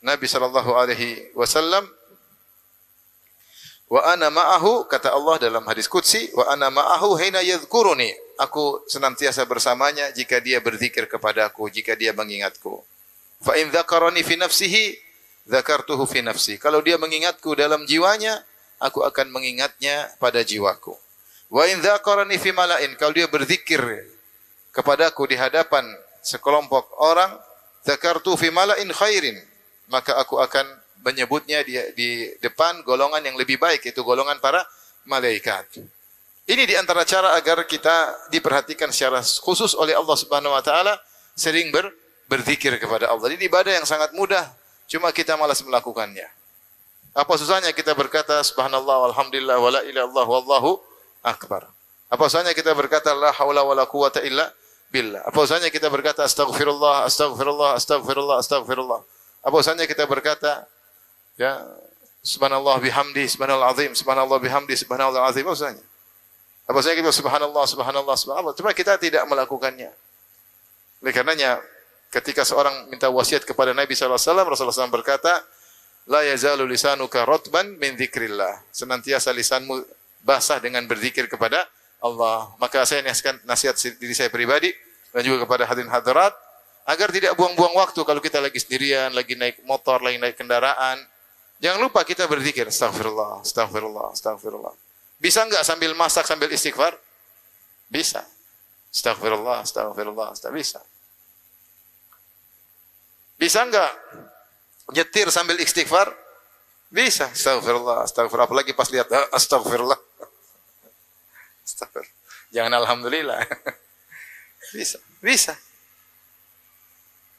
Nabi sallallahu alaihi wasallam, wa ana ma'ahu, kata Allah dalam hadis qudsi, wa ana ma'ahu hina yadhkuruni. Aku senantiasa bersamanya jika dia berzikir kepadaku, jika dia mengingatku. Fa in dzakarani fi nafsihi dzakartuhu fi nafsi. Kalau dia mengingatku dalam jiwanya, aku akan mengingatnya pada jiwaku. Wa in dzakarani fi mala'in, kalau dia berzikir kepadaku di hadapan sekelompok orang, dzakartuhu fi mala'in khairin, maka aku akan menyebutnya di depan golongan yang lebih baik, itu golongan para malaikat. Ini di antara cara agar kita diperhatikan secara khusus oleh Allah Subhanahu wa taala, sering berzikir kepada Allah. Ini ibadah yang sangat mudah, cuma kita malas melakukannya. Apa susahnya kita berkata subhanallah walhamdulillah wala ilaha illallah wallahu akbar? Apa susahnya kita berkata la haula wala quwata illa billah? Apa susahnya kita berkata astaghfirullah astaghfirullah astaghfirullah astaghfirullah? Apa susahnya kita berkata ya subhanallah bihamdi subhanallah azim subhanallah bihamdi subhanallah azim? Apa susahnya? Apa susahnya kita subhanallah subhanallah subhanallah? Cuma kita tidak melakukannya. Oleh karenanya ketika seorang minta wasiat kepada Nabi SAW, Rasulullah SAW berkata, la yazalu lisanuka rotban min dzikrillah. Senantiasa lisanmu basah dengan berzikir kepada Allah. Maka saya nasihat diri saya pribadi dan juga kepada hadirin hadirat agar tidak buang-buang waktu kalau kita lagi sendirian, lagi naik motor, lagi naik kendaraan. Jangan lupa kita berzikir, astagfirullah, astagfirullah, astagfirullah. Bisa enggak sambil masak, sambil istighfar? Bisa. Astagfirullah, astagfirullah, bisa. Bisa enggak nyetir sambil istighfar? Bisa. Astagfirullah, astagfirullah. Apalagi pas lihat astagfirullah. Astagfirullah. Jangan alhamdulillah. Bisa. Bisa.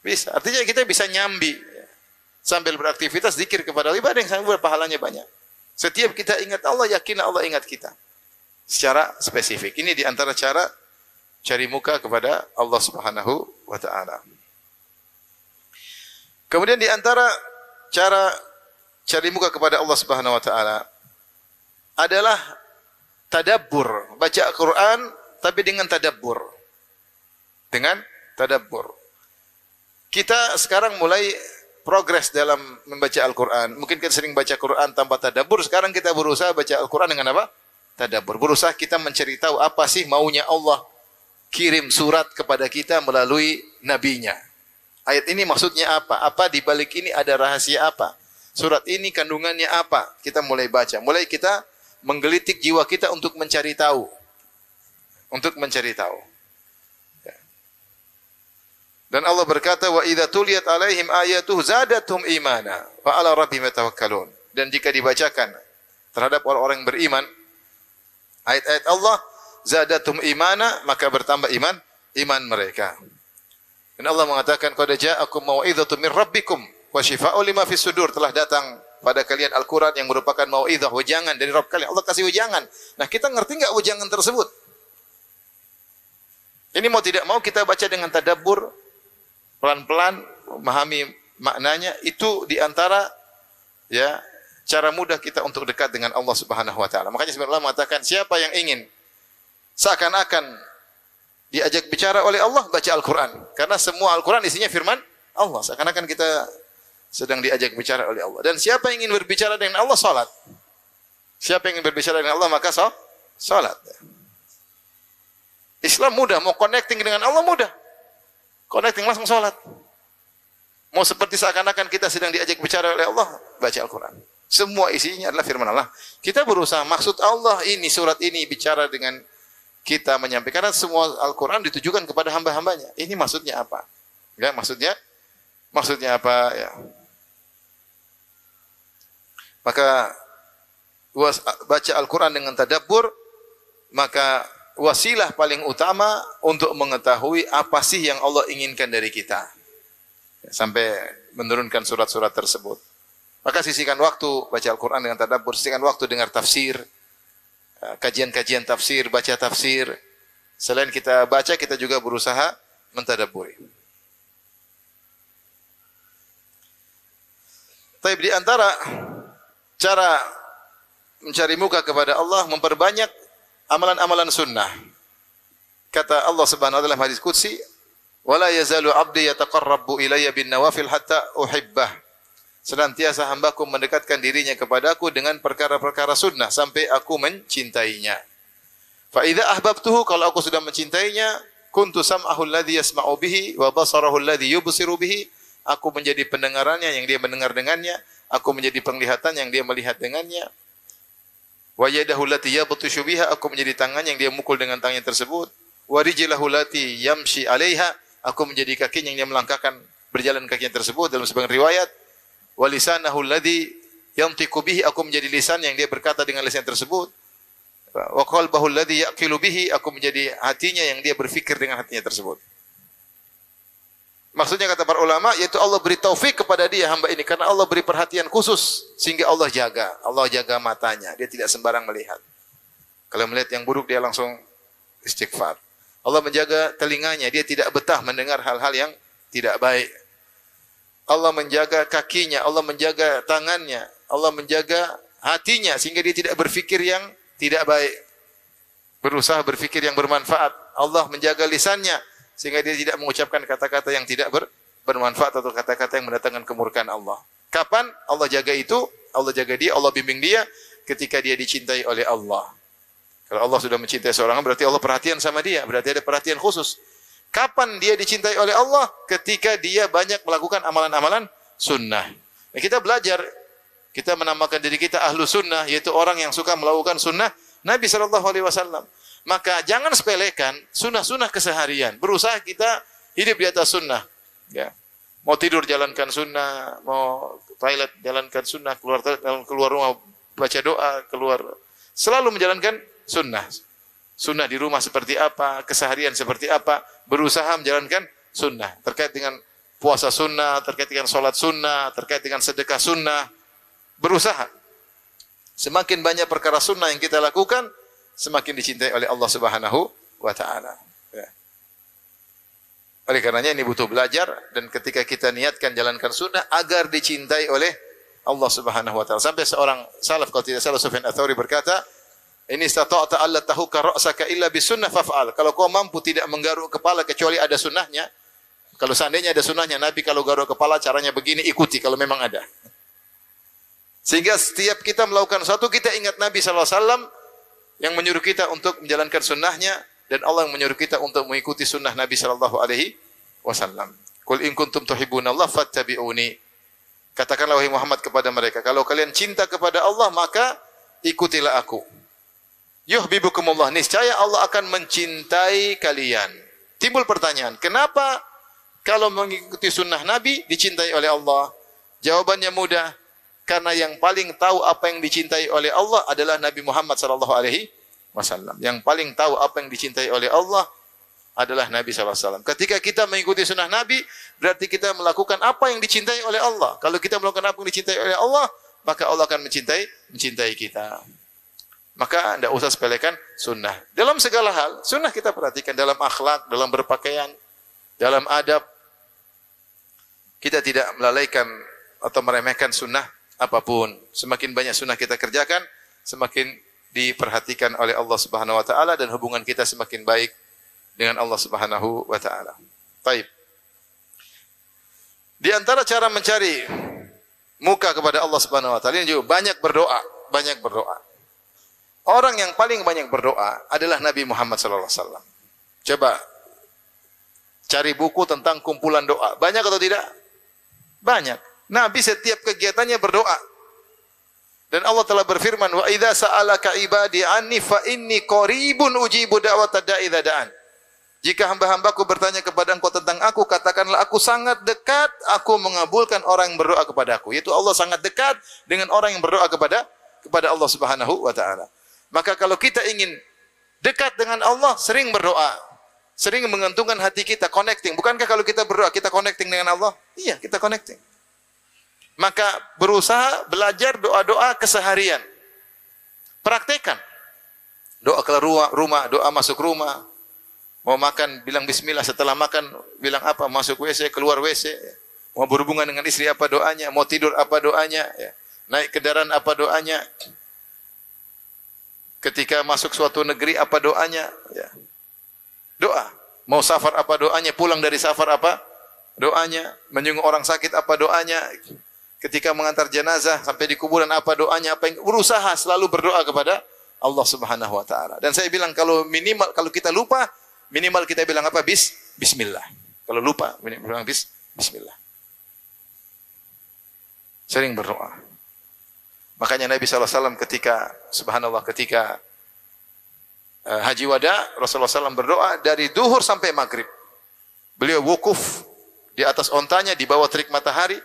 Bisa. Artinya kita bisa nyambi sambil beraktivitas zikir kepada Allah. Ibadah yang sangat pahalanya banyak. Setiap kita ingat Allah, yakinlah Allah ingat kita. Secara spesifik. Ini di antara cara cari muka kepada Allah Subhanahu wa taala. Kemudian di antara cara cari muka kepada Allah Subhanahu wa taala adalah tadabbur, baca Al-Qur'an tapi dengan tadabbur. Dengan tadabbur. Kita sekarang mulai progres dalam membaca Al-Qur'an. Mungkin kita sering baca Quran tanpa tadabbur, sekarang kita berusaha baca Al-Qur'an dengan apa? Tadabbur. Berusaha kita mencari tahu apa sih maunya Allah kirim surat kepada kita melalui nabinya. Ayat ini maksudnya apa? Apa di balik ini ada rahasia apa? Surat ini kandungannya apa? Kita mulai baca. Mulai kita menggelitik jiwa kita untuk mencari tahu. Untuk mencari tahu. Ya. Dan Allah berkata, wa idza tuliyat alaihim ayatuhu zadatuhum imana wa ala rabbihim yatawakkalun. Dan jika dibacakan terhadap orang-orang yang beriman Ayat-ayat Allah zadatum imana, maka bertambah iman mereka. Dan Allah mengatakan qad ja'akum mau'izatun min rabbikum wa syifaa'un lima fis sudur, telah datang pada kalian Al-Qur'an yang merupakan mau'izah, wejangan dari Rabb kalian. Allah kasih wejangan. Nah, kita ngerti enggak wejangan tersebut? Ini mau tidak mau kita baca dengan tadabbur, pelan-pelan memahami maknanya. Itu di antara ya cara mudah kita untuk dekat dengan Allah Subhanahu wa taala. Makanya sebenarnya Allah mengatakan siapa yang ingin seakan-akan diajak bicara oleh Allah, baca Al-Qur'an. Karena semua Al-Qur'an isinya firman Allah. Seakan-akan kita sedang diajak bicara oleh Allah. Dan siapa yang ingin berbicara dengan Allah, salat. Siapa yang ingin berbicara dengan Allah, maka salat. Islam mudah, mau connecting dengan Allah mudah. Connecting langsung salat. Mau seperti seakan-akan kita sedang diajak bicara oleh Allah, baca Al-Qur'an. Semua isinya adalah firman Allah. Kita berusaha maksud Allah ini, surat ini bicara dengan kita menyampaikan. Karena semua Al-Qur'an ditujukan kepada hamba-hambanya. Ini maksudnya apa? Ya, maksudnya apa ya? Maka baca Al-Quran dengan tadabbur, maka wasilah paling utama untuk mengetahui apa sih yang Allah inginkan dari kita. Sampai menurunkan surat-surat tersebut. Maka sisihkan waktu baca Al-Quran dengan tadabbur, sisihkan waktu dengar tafsir, kajian-kajian tafsir, baca tafsir. Selain kita baca, kita juga berusaha mentadabburi. Tapi di antara cara mencari muka kepada Allah, memperbanyak amalan-amalan sunnah. Kata Allah Subhanahu wa taala dalam hadis qudsi, "Wala yazalu 'abdi yataqarrabu ilayya bin nawafil hatta uhibbah." Senantiasa hambaku mendekatkan dirinya kepadaku dengan perkara-perkara sunnah sampai aku mencintainya. Fa idza ahbabtuhu, kalau aku sudah mencintainya, kuntu sam'ahu alladhi yasma'u bihi wa basarahu alladhi yubsiru bihi. Aku menjadi pendengarannya yang dia mendengar dengannya, aku menjadi penglihatan yang dia melihat dengannya. Wa yadahu allati yabtashu biha, aku menjadi tangan yang dia mukul dengan tangannya tersebut. Wa rijlahu allati yamshi 'alaiha, aku menjadi kaki yang dia melangkahkan berjalan kakinya tersebut dalam sebagian riwayat. Wa lisanahu alladhi yantiqu bihi, aku menjadi lisan yang dia berkata dengan lisan tersebut. Wa qalbahu alladhi yaqilu bihi, aku menjadi hatinya yang dia berfikir dengan hatinya tersebut. Maksudnya kata para ulama, yaitu Allah beri taufik kepada dia hamba ini, karena Allah beri perhatian khusus sehingga Allah jaga matanya, dia tidak sembarang melihat. Kalau melihat yang buruk dia langsung istighfar. Allah menjaga telinganya, dia tidak betah mendengar hal-hal yang tidak baik. Allah menjaga kakinya, Allah menjaga tangannya, Allah menjaga hatinya sehingga dia tidak berfikir yang tidak baik. Berusaha berfikir yang bermanfaat. Allah menjaga lisannya sehingga dia tidak mengucapkan kata-kata yang tidak bermanfaat atau kata-kata yang mendatangkan kemurkaan Allah. Kapan Allah jaga itu? Allah jaga dia, Allah bimbing dia ketika dia dicintai oleh Allah. Kalau Allah sudah mencintai seorang, berarti Allah perhatian sama dia, berarti ada perhatian khusus. Kapan dia dicintai oleh Allah? Ketika dia banyak melakukan amalan-amalan sunnah. Nah, kita belajar, kita menamakan diri kita ahlu sunnah, yaitu orang yang suka melakukan sunnah Nabi SAW. Maka jangan sepelekan sunnah-sunnah keseharian. Berusaha kita hidup di atas sunnah. Ya. Mau tidur jalankan sunnah, mau toilet jalankan sunnah, keluar rumah baca doa, keluar selalu menjalankan sunnah. Sunnah di rumah seperti apa, keseharian seperti apa, berusaha menjalankan sunnah. Terkait dengan puasa sunnah, terkait dengan sholat sunnah, terkait dengan sedekah sunnah. Berusaha. Semakin banyak perkara sunnah yang kita lakukan, semakin dicintai oleh Allah Subhanahu wa taala. Ya. Oleh karenanya ini butuh belajar, dan ketika kita niatkan jalankan sunnah agar dicintai oleh Allah Subhanahu wa taala. Sampai seorang salaf, kalau tidak salah Sufyan Ats-Tsauri berkata, "Ini stata'ta alla tahuka ra'saka illa bisunnah faf'al." Kalau kau mampu tidak menggaruk kepala kecuali ada sunnahnya. Kalau seandainya ada sunnahnya, Nabi kalau garuk kepala caranya begini, ikuti kalau memang ada. Sehingga setiap kita melakukan sesuatu, kita ingat Nabi SAW yang menyuruh kita untuk menjalankan sunnahnya, dan Allah yang menyuruh kita untuk mengikuti sunnah Nabi SAW. Qul in kuntum tuhibbunallah fattabi'uni. Katakanlah wahai Muhammad kepada mereka, kalau kalian cinta kepada Allah, maka ikutilah aku. Yuhibbukumullah, niscaya Allah akan mencintai kalian. Timbul pertanyaan, kenapa kalau mengikuti sunnah Nabi dicintai oleh Allah? Jawabannya mudah. Karena yang paling tahu apa yang dicintai oleh Allah adalah Nabi Muhammad SAW. wasallam. Yang paling tahu apa yang dicintai oleh Allah adalah Nabi sallallahu alaihi wasallam. Ketika kita mengikuti sunnah Nabi, berarti kita melakukan apa yang dicintai oleh Allah. Kalau kita melakukan apa yang dicintai oleh Allah, maka Allah akan mencintai kita. Maka tidak usah sepelekan sunnah. Dalam segala hal, sunnah kita perhatikan dalam akhlak, dalam berpakaian, dalam adab. Kita tidak melalaikan atau meremehkan sunnah apapun. Semakin banyak sunnah kita kerjakan, semakin diperhatikan oleh Allah Subhanahu wa taala dan hubungan kita semakin baik dengan Allah Subhanahu wa taala. Baik. Di antara cara mencari muka kepada Allah Subhanahu wa taala ini juga banyak berdoa. Orang yang paling banyak berdoa adalah Nabi Muhammad sallallahu alaihi wasallam. Coba cari buku tentang kumpulan doa. Banyak atau tidak? Banyak. Nabi setiap kegiatannya berdoa. Dan Allah telah berfirman, "Wa idza sa'alaka ibadi anni fa inni qaribun ujibu da'watad da'i idza da'an." Jika hamba-hambaku bertanya kepada engkau tentang aku, katakanlah aku sangat dekat, aku mengabulkan orang yang berdoa kepadaku. Yaitu Allah sangat dekat dengan orang yang berdoa kepada Allah Subhanahu wa taala. Maka kalau kita ingin dekat dengan Allah, sering berdoa. Sering mengantungkan hati kita, connecting. Bukankah kalau kita berdoa, kita connecting dengan Allah? Iya, kita connecting. Maka berusaha belajar doa-doa keseharian. Praktekan. Doa keluar rumah, doa masuk rumah. Mau makan, bilang bismillah. Setelah makan, bilang apa? Masuk WC, keluar WC. Mau berhubungan dengan istri, apa doanya? Mau tidur, apa doanya? Naik kendaraan, apa doanya? Ketika masuk suatu negeri, apa doanya? Doa. Mau safar, apa doanya? Pulang dari safar, apa doanya? Menyungguh orang sakit, apa doanya? Ketika mengantar jenazah sampai di kuburan, apa doanya? Apa yang berusaha selalu berdoa kepada Allah Subhanahu wa taala. Dan saya bilang kalau kita lupa, minimal kita bilang apa? Bismillah. Kalau lupa, bilang bismillah. Sering berdoa. Makanya Nabi SAW ketika Haji Wada, Rasulullah SAW berdoa dari duhur sampai maghrib. Beliau wukuf di atas ontanya di bawah terik matahari.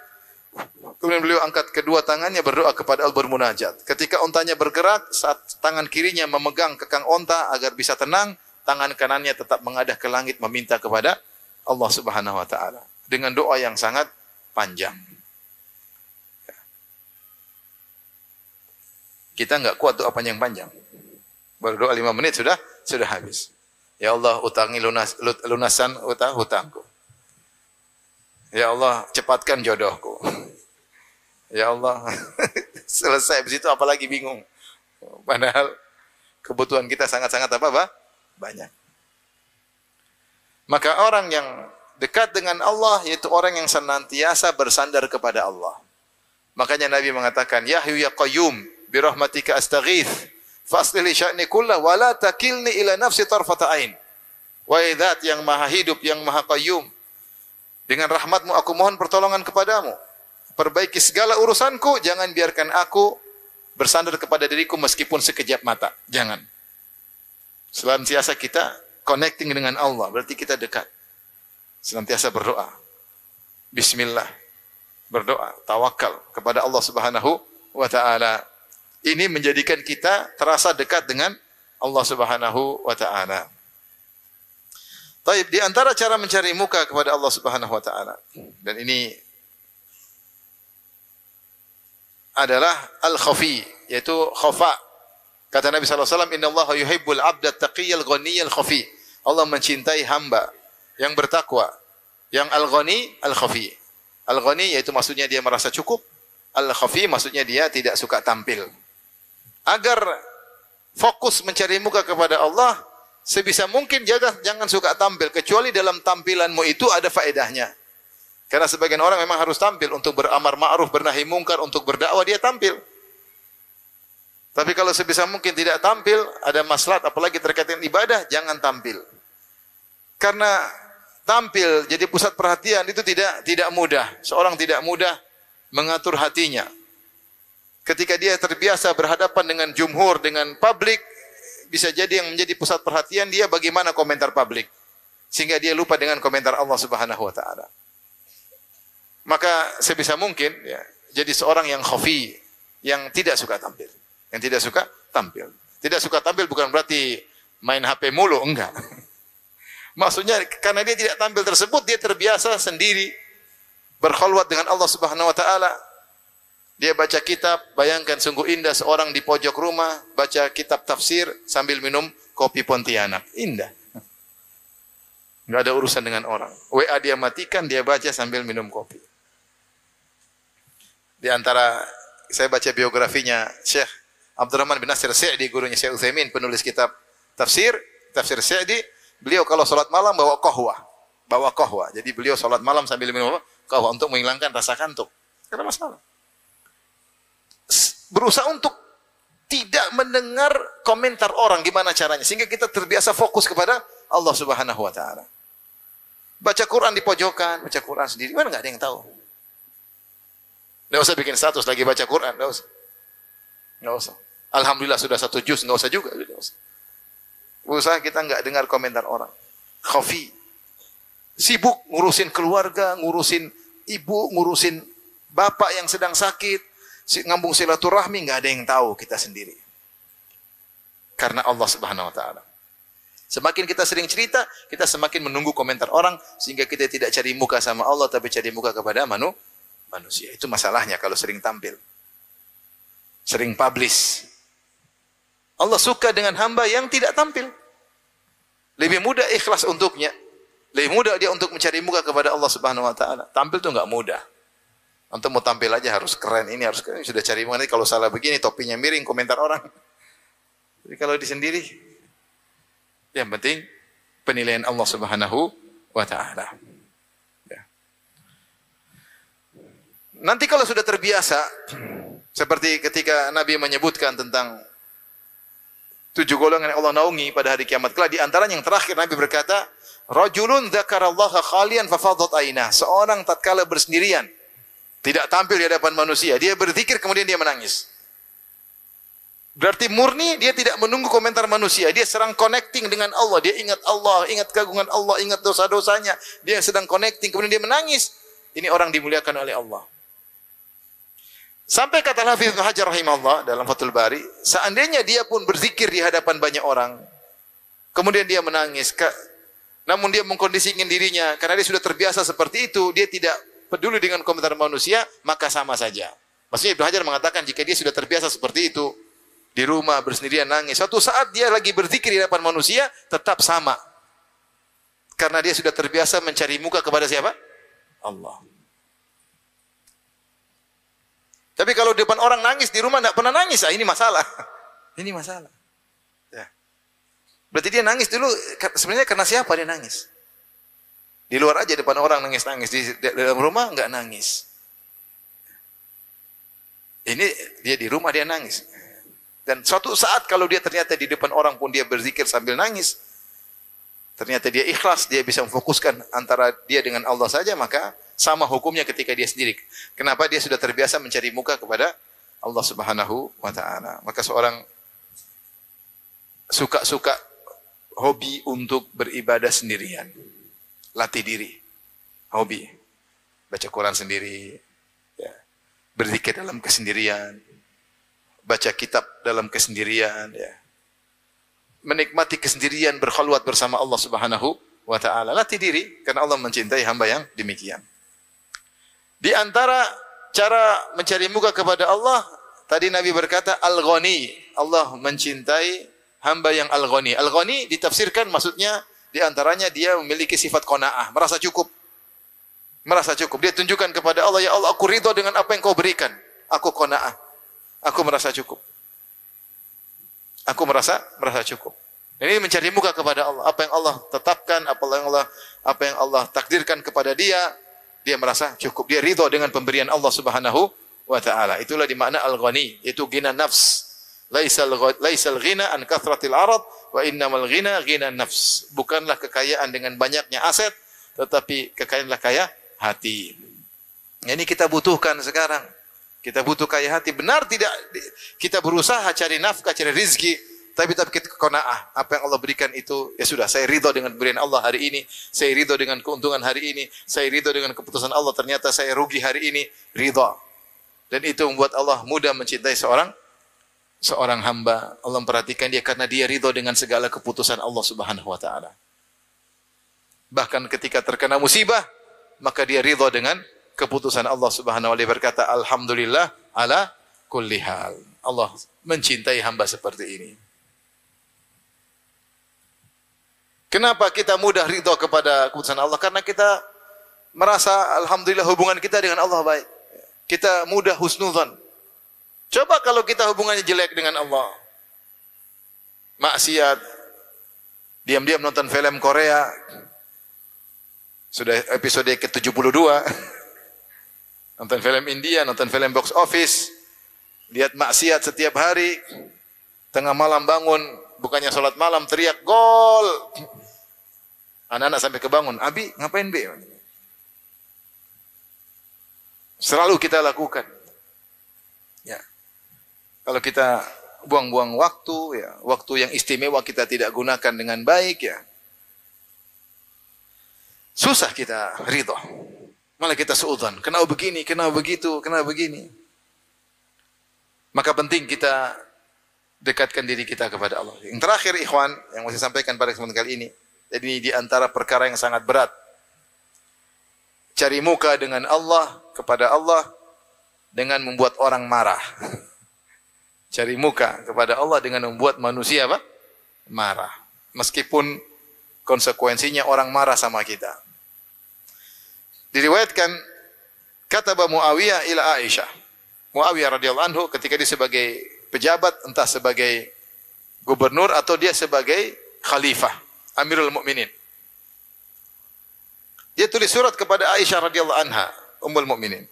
Kemudian beliau angkat kedua tangannya berdoa kepada Allah, bermunajat. Ketika ontanya bergerak, saat tangan kirinya memegang kekang onta agar bisa tenang, tangan kanannya tetap mengadah ke langit meminta kepada Allah Subhanahu wa taala dengan doa yang sangat panjang. Kita enggak kuat doa panjang-panjang. Berdoa 5 menit sudah habis. Ya Allah, utangi lunasan hutangku. Ya Allah, cepatkan jodohku. Ya Allah, selesai habis itu apalagi bingung. Padahal kebutuhan kita sangat-sangat banyak. Maka orang yang dekat dengan Allah yaitu orang yang senantiasa bersandar kepada Allah. Makanya Nabi mengatakan, "Ya Hayyu ya Qayyum, bi rahmatika astaghits, faslih li sya'ni kullahu wa la takilni ila nafsi tarfata ain." Wahai Zat yang Maha Hidup, yang Maha Qayyum, dengan rahmat-Mu aku mohon pertolongan kepadamu. Perbaiki segala urusanku, jangan biarkan aku bersandar kepada diriku meskipun sekejap mata. Jangan. Senantiasa kita connecting dengan Allah, berarti kita dekat. Senantiasa berdoa. Bismillah. Berdoa, tawakal kepada Allah Subhanahu wa taala. Ini menjadikan kita terasa dekat dengan Allah Subhanahu wa taala. Baik, di antara cara mencari muka kepada Allah Subhanahu wa taala. Dan ini adalah al-khafi, yaitu khafa. Kata Nabi sallallahu alaihi wasallam, "Innallaha yuhibbul 'abda at-taqiyyal ghaniyal khafi." Allah mencintai hamba yang bertakwa, yang al-ghani, al-khafi. Al-ghani yaitu maksudnya dia merasa cukup, al-khafi maksudnya dia tidak suka tampil. Agar fokus mencari muka kepada Allah, sebisa mungkin jangan suka tampil, kecuali dalam tampilanmu itu ada faedahnya. Karena sebagian orang memang harus tampil untuk beramar ma'ruf, bernahi mungkar, untuk berdakwah dia tampil. Tapi kalau sebisa mungkin tidak tampil, ada maslahat apalagi terkait dengan ibadah, jangan tampil. Karena tampil jadi pusat perhatian itu tidak mudah. Seorang tidak mudah mengatur hatinya. Ketika dia terbiasa berhadapan dengan jumhur, dengan publik, bisa jadi yang menjadi pusat perhatian dia bagaimana komentar publik. Sehingga dia lupa dengan komentar Allah Subhanahu wa taala. Maka sebisa mungkin jadi seorang yang khafi, yang tidak suka tampil, Tidak suka tampil bukan berarti main HP mulu, enggak. Maksudnya karena dia tidak tampil tersebut, dia terbiasa sendiri berkhulwat dengan Allah Subhanahu wa taala. Dia baca kitab, bayangkan sungguh indah seorang di pojok rumah baca kitab tafsir sambil minum kopi Pontianak. Indah. Enggak ada urusan dengan orang. WA dia matikan, dia baca sambil minum kopi. Di antara saya baca biografinya Syekh Abdurrahman bin Nasir Sa'di, gurunya Syekh Utsaimin, penulis kitab tafsir Sa'di, beliau kalau salat malam bawa qahwah. Jadi beliau salat malam sambil minum qahwah untuk menghilangkan rasa kantuk. Tidak ada masalah. Berusaha untuk tidak mendengar komentar orang gimana caranya sehingga kita terbiasa fokus kepada Allah Subhanahu wa taala. Baca Quran di pojokan, baca Quran sendiri, mana enggak ada yang tahu. Enggak usah bikin status lagi baca Quran, enggak usah. Enggak usah. Alhamdulillah sudah 1 juz, enggak usah juga, enggak usah. Usaha kita enggak dengar komentar orang. Khafi. Sibuk ngurusin keluarga, ngurusin ibu, ngurusin bapak yang sedang sakit, ngambung silaturahmi, enggak ada yang tahu, kita sendiri. Karena Allah Subhanahu wa taala. Semakin kita sering cerita, kita semakin menunggu komentar orang sehingga kita tidak cari muka sama Allah tapi cari muka kepada manusia. Itu masalahnya kalau sering tampil. Sering publish. Allah suka dengan hamba yang tidak tampil. Lebih mudah ikhlas untuknya. Lebih mudah dia untuk mencari muka kepada Allah Subhanahu wa taala. Tampil itu enggak mudah. Untuk mau tampil aja harus keren, ini harus keren. Sudah cari muka, nanti kalau salah begini topinya miring, komentar orang. Jadi kalau di sendiri, yang penting penilaian Allah Subhanahu wa taala. Ya. Nanti kalau sudah terbiasa, seperti ketika Nabi menyebutkan tentang 7 golongan yang Allah naungi pada hari kiamat kelak, di antaranya yang terakhir Nabi berkata, rajulun dzakarallaha khalian fafadat ainah. Seorang tatkala bersendirian, tidak tampil di hadapan manusia, dia berzikir kemudian dia menangis. Berarti murni dia tidak menunggu komentar manusia, dia sedang connecting dengan Allah, dia ingat Allah, ingat keagungan Allah, ingat dosa-dosanya, dia sedang connecting kemudian dia menangis. Ini orang dimuliakan oleh Allah. Sampai kata Hafiz Ibnu Hajar rahimahullah dalam Fathul Bari, seandainya dia pun berzikir di hadapan banyak orang, kemudian dia menangis, namun dia mengkondisikan dirinya karena dia sudah terbiasa seperti itu, dia tidak peduli dengan komentar manusia, maka sama saja. Maksudnya Ibnu Hajar mengatakan jika dia sudah terbiasa seperti itu, di rumah bersendirian nangis, suatu saat dia lagi berzikir di hadapan manusia, tetap sama. Karena dia sudah terbiasa mencari muka kepada siapa? Allah. Tapi kalau di depan orang nangis, di rumah tidak pernah nangis, ini masalah. Ini masalah. Ya. Berarti dia nangis dulu, sebenarnya karena siapa dia nangis? Di luar aja depan orang nangis-nangis, di dalam rumah enggak nangis. Ini dia di rumah dia nangis. Dan suatu saat kalau dia ternyata di depan orang pun dia berzikir sambil nangis, ternyata dia ikhlas, dia bisa memfokuskan antara dia dengan Allah saja, maka sama hukumnya ketika dia sendiri. Kenapa? Dia sudah terbiasa mencari muka kepada Allah Subhanahu wa taala. Maka seorang suka hobi untuk beribadah sendirian. Latih diri. Hobi. Baca Quran sendiri, ya. Berzikir dalam kesendirian. Baca kitab dalam kesendirian, ya. Menikmati kesendirian, berkhulwat bersama Allah Subhanahu wa taala. Latih diri karena Allah mencintai hamba yang demikian. Di antara cara mencari muka kepada Allah, tadi Nabi berkata Al-Ghani. Allah mencintai hamba yang Al-Ghani. Al-Ghani ditafsirkan maksudnya di antaranya dia memiliki sifat qanaah, merasa cukup. Merasa cukup. Dia tunjukkan kepada Allah, ya Allah, aku ridha dengan apa yang kau berikan. Aku qanaah. Aku merasa cukup. Aku merasa cukup. Ini mencari muka kepada Allah. Apa yang Allah tetapkan, apa yang Allah takdirkan kepada dia, dia merasa cukup. Dia ridha dengan pemberian Allah Subhanahu wa taala. Itulah di makna al-ghani, yaitu ghina nafs. Laisal ghina an kathratil arad wa innamal ghina ghina nafs. Bukanlah kekayaan dengan banyaknya aset, tetapi kekayaanlah kaya hati. Ini kita butuhkan sekarang. Kita butuh kaya hati. Benar tidak kita berusaha cari nafkah, cari rizki, tapi kita qanaah. Apa yang Allah berikan itu, ya sudah, saya ridha dengan pemberian Allah hari ini, saya ridha dengan keuntungan hari ini, saya ridha dengan keputusan Allah, ternyata saya rugi hari ini, ridha. Dan itu membuat Allah mudah mencintai seorang seorang hamba, Allah memperhatikan dia karena dia ridho dengan segala keputusan Allah Subhanahu wa taala. Bahkan ketika terkena musibah, maka dia ridho dengan keputusan Allah Subhanahu wa taala. Dia berkata, alhamdulillah ala kulli hal. Allah mencintai hamba seperti ini. Kenapa kita mudah ridho kepada keputusan Allah? Karena kita merasa alhamdulillah hubungan kita dengan Allah baik. Kita mudah husnudzon. Coba kalau kita hubungannya jelek dengan Allah. Maksiat. Diam-diam nonton film Korea. Sudah episode ke-72. Nonton film India, nonton film box office. Lihat maksiat setiap hari. Tengah malam bangun. Bukannya sholat malam, teriak, gol. Anak-anak sampai kebangun. Abi, ngapain Bi? Selalu kita lakukan. Ya. Kalau kita buang-buang waktu, ya, waktu yang istimewa kita tidak gunakan dengan baik, ya, susah kita ridho. Malah kita suudzon. Kenapa begini, kenapa begitu, kenapa begini. Maka penting kita dekatkan diri kita kepada Allah. Yang terakhir, ikhwan, yang mau saya sampaikan pada kesempatan kali ini. Jadi di antara perkara yang sangat berat. Cari muka dengan Allah, kepada Allah, dengan membuat orang marah. Cari muka kepada Allah dengan membuat manusia apa? Marah. Meskipun konsekuensinya orang marah sama kita. Diriwayatkan, kataba Muawiyah ila Aisyah. Muawiyah radhiyallahu anhu ketika dia sebagai pejabat, entah sebagai gubernur atau dia sebagai khalifah, Amirul Mukminin. Dia tulis surat kepada Aisyah radhiyallahu anha, Ummul Mukminin.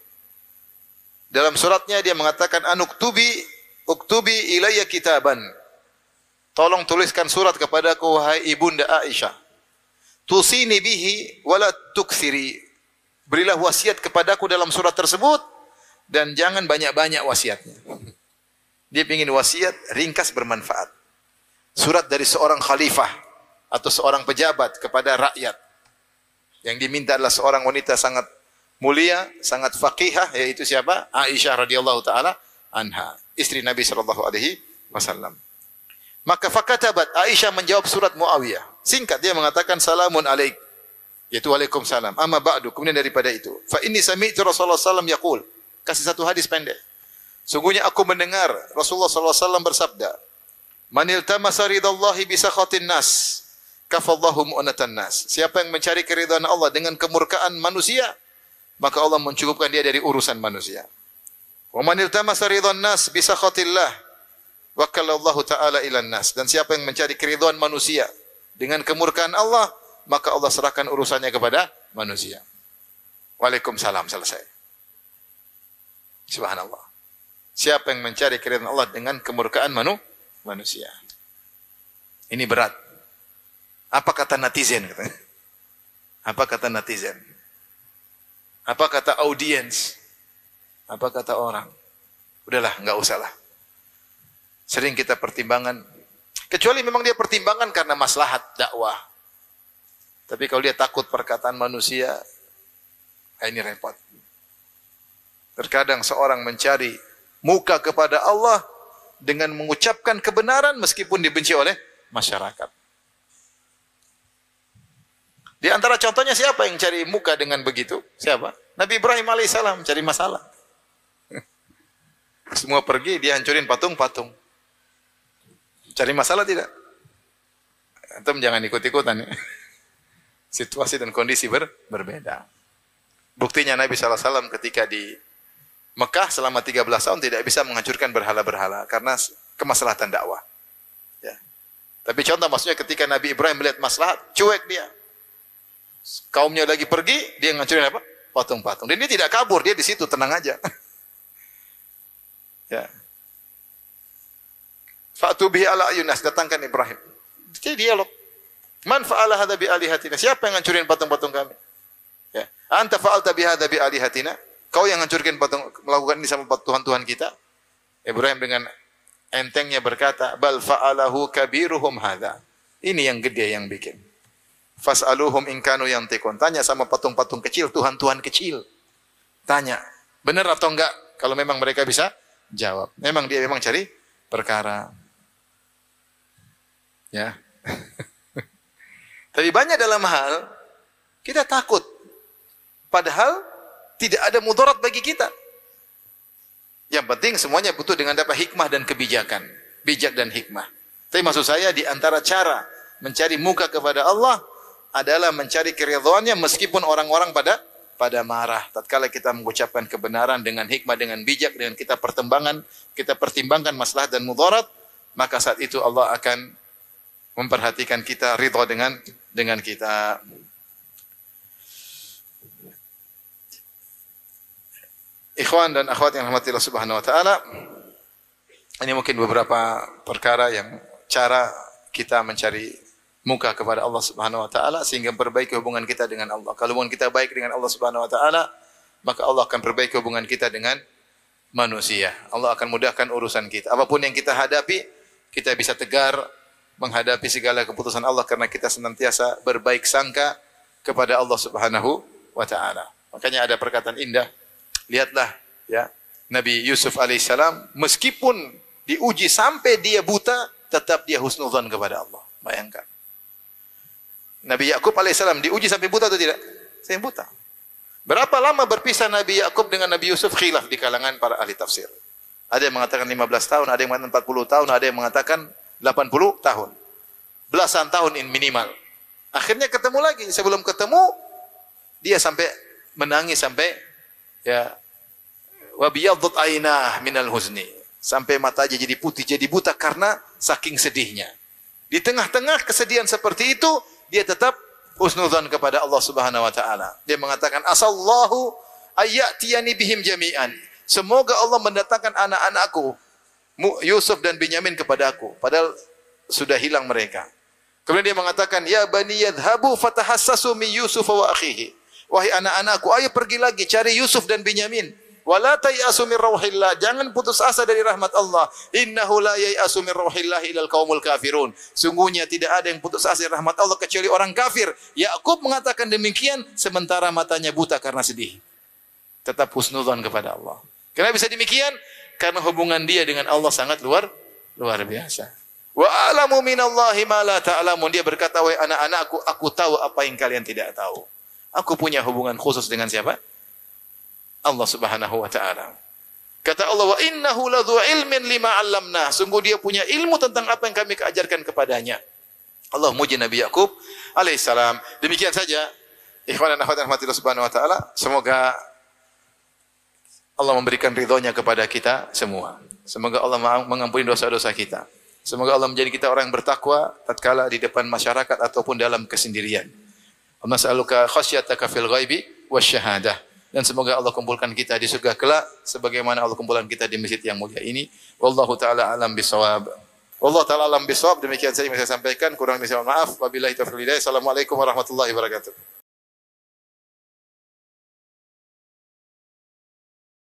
Dalam suratnya dia mengatakan, uktubi ilayya kitaban. Tolong tuliskan surat kepadaku wahai ibunda Aisyah. Tusini bihi wala tukthiri. Berilah wasiat kepadaku dalam surat tersebut dan jangan banyak-banyak wasiatnya. Dia ingin wasiat ringkas bermanfaat. Surat dari seorang khalifah atau seorang pejabat kepada rakyat. Yang diminta adalah seorang wanita sangat mulia, sangat faqihah, yaitu siapa? Aisyah radhiyallahu taala anha, istri Nabi sallallahu alaihi wasallam. Maka fakatabat, Aisyah menjawab surat Muawiyah. Singkat dia mengatakan salamun alaik, yaitu waalaikumsalam. Amma ba'du, kemudian daripada itu, fa inni sami'tu Rasulullah sallallahu alaihi wasallam yaqul. Kasih satu hadis pendek. Sungguhnya aku mendengar Rasulullah sallallahu alaihi wasallam bersabda, "Man iltamasa ridallahi bi sakhatin nas, kafallahu mu'natan nas." Siapa yang mencari keridhaan Allah dengan kemurkaan manusia, maka Allah mencukupkan dia dari urusan manusia. Wa man iltamasa ridhan nas bi sakhatillah, wakalallahu ta'ala ilan nas. Dan siapa yang mencari keridhaan manusia dengan kemurkaan Allah, maka Allah serahkan urusannya kepada manusia. Waalaikumsalam, selesai. Subhanallah. Siapa yang mencari keridhaan Allah dengan kemurkaan manusia. Ini berat. Apa kata netizen? Apa kata netizen? Apa kata audiens? Apa kata orang? Udahlah, enggak usahlah. Sering kita pertimbangan. Kecuali memang dia pertimbangan karena maslahat dakwah. Tapi kalau dia takut perkataan manusia, ini repot. Terkadang seorang mencari muka kepada Allah dengan mengucapkan kebenaran meskipun dibenci oleh masyarakat. Di antara contohnya siapa yang cari muka dengan begitu? Siapa? Nabi Ibrahim alaihissalam cari masalah. Semua pergi, dia hancurin patung-patung. Cari masalah tidak? Antum jangan ikut-ikutan ya. Situasi dan kondisi berbeda. Buktinya Nabi SAW ketika di Mekah selama 13 tahun tidak bisa menghancurkan berhala-berhala karena kemaslahatan dakwah. Ya. Tapi contoh maksudnya ketika Nabi Ibrahim melihat maslahat, cuek dia. Kaumnya lagi pergi, dia ngancurin apa? Patung-patung. Dan dia tidak kabur, dia di situ tenang aja. Ya. Fa'tu bihi ala ayunas, datangkan Ibrahim. Jadi dialog. Man fa'ala hadza bi alihatina? Siapa yang ngancurin patung-patung kami? Ya. Anta fa'alta bi hadza bi alihatina? Kau yang hancurkan patung, melakukan ini sama Tuhan-Tuhan kita? Ibrahim dengan entengnya berkata, bal fa'alahu kabiruhum hadza. Ini yang gede yang bikin. Fas'aluhum in kanu yantiqun. Tanya sama patung-patung kecil, Tuhan-Tuhan kecil. Tanya, benar atau enggak? Kalau memang mereka bisa jawab. Memang dia memang cari perkara. Ya. Tapi banyak dalam hal kita takut. Padahal tidak ada mudarat bagi kita. Yang penting semuanya butuh dengan dapat hikmah dan kebijakan. Bijak dan hikmah. Tapi maksud saya di antara cara mencari muka kepada Allah adalah mencari keridhaannya meskipun orang-orang pada marah. Tatkala kita mengucapkan kebenaran dengan hikmah, dengan bijak, dengan kita pertimbangkan maslahat dan mudarat, maka saat itu Allah akan memperhatikan kita, ridha dengan kita. Ikhwan dan akhwat yang rahmati Allah Subhanahu wa taala, ini mungkin beberapa perkara yang cara kita mencari muka kepada Allah Subhanahu wa taala sehingga perbaiki hubungan kita dengan Allah. Kalau hubungan kita baik dengan Allah Subhanahu wa taala, maka Allah akan perbaiki hubungan kita dengan manusia. Allah akan mudahkan urusan kita. Apapun yang kita hadapi, kita bisa tegar menghadapi segala keputusan Allah karena kita senantiasa berbaik sangka kepada Allah Subhanahu wa taala. Makanya ada perkataan indah, lihatlah ya, Nabi Yusuf alaihissalam meskipun diuji sampai dia buta, tetap dia husnudzan kepada Allah. Bayangkan. Nabi Yakub alaihissalam diuji sampai buta atau tidak? Sampai buta. Berapa lama berpisah Nabi Yakub dengan Nabi Yusuf? Khilaf di kalangan para ahli tafsir. Ada yang mengatakan 15 tahun, ada yang mengatakan 40 tahun, ada yang mengatakan 80 tahun. Belasan tahun minimal. Akhirnya ketemu lagi. Sebelum ketemu, dia sampai menangis sampai ya wa biyaddat ainah minal huzni, sampai matanya jadi putih, jadi buta karena saking sedihnya. Di tengah-tengah kesedihan seperti itu, dia tetap husnudzan kepada Allah Subhanahu wa taala. Dia mengatakan asallahu ayyatiyani bihim jami'an. Semoga Allah mendatangkan anak-anakku Yusuf dan Binyamin kepada aku, padahal sudah hilang mereka. Kemudian dia mengatakan ya bani yadhhabu fatahassasu min Yusuf wa akhihi. Wahai anak-anakku, ayo pergi lagi cari Yusuf dan Binyamin. Wala tayasu min rauhillah, jangan putus asa dari rahmat Allah. Innahu la yayasu min rauhillah ilal qaumul kafirun. Sungguhnya tidak ada yang putus asa dari rahmat Allah kecuali orang kafir. Yakub mengatakan demikian sementara matanya buta karena sedih. Tetap husnudzan kepada Allah. Kenapa bisa demikian? Karena hubungan dia dengan Allah sangat luar biasa. Wa a'lamu minallahi ma la ta'lamun. Dia berkata, wahai anak-anakku, aku tahu apa yang kalian tidak tahu. Aku punya hubungan khusus dengan siapa? Allah Subhanahu wa taala. Kata Allah, wa innahu ladzu ilmin lima 'allamna. Sungguh dia punya ilmu tentang apa yang kami ajarkan kepadanya. Allah muji Nabi Yakub alaihissalam. Demikian saja ikhwan dan akhwat rahmatillah Subhanahu wa taala. Semoga Allah memberikan ridhonya kepada kita semua. Semoga Allah mengampuni dosa-dosa kita. Semoga Allah menjadi kita orang yang bertakwa tatkala di depan masyarakat ataupun dalam kesendirian. Nas'aluka khasyataka fil ghaibi wasyahadah. Dan semoga Allah kumpulkan kita di surga kelak sebagaimana Allah kumpulkan kita di masjid yang mulia ini. Wallahu taala alam bisawab. Wallahu taala alam bisawab. Demikian saja yang saya sampaikan, kurang lebih saya mohon maaf. Wabillahi taufiq wal hidayah. Assalamualaikum warahmatullahi wabarakatuh.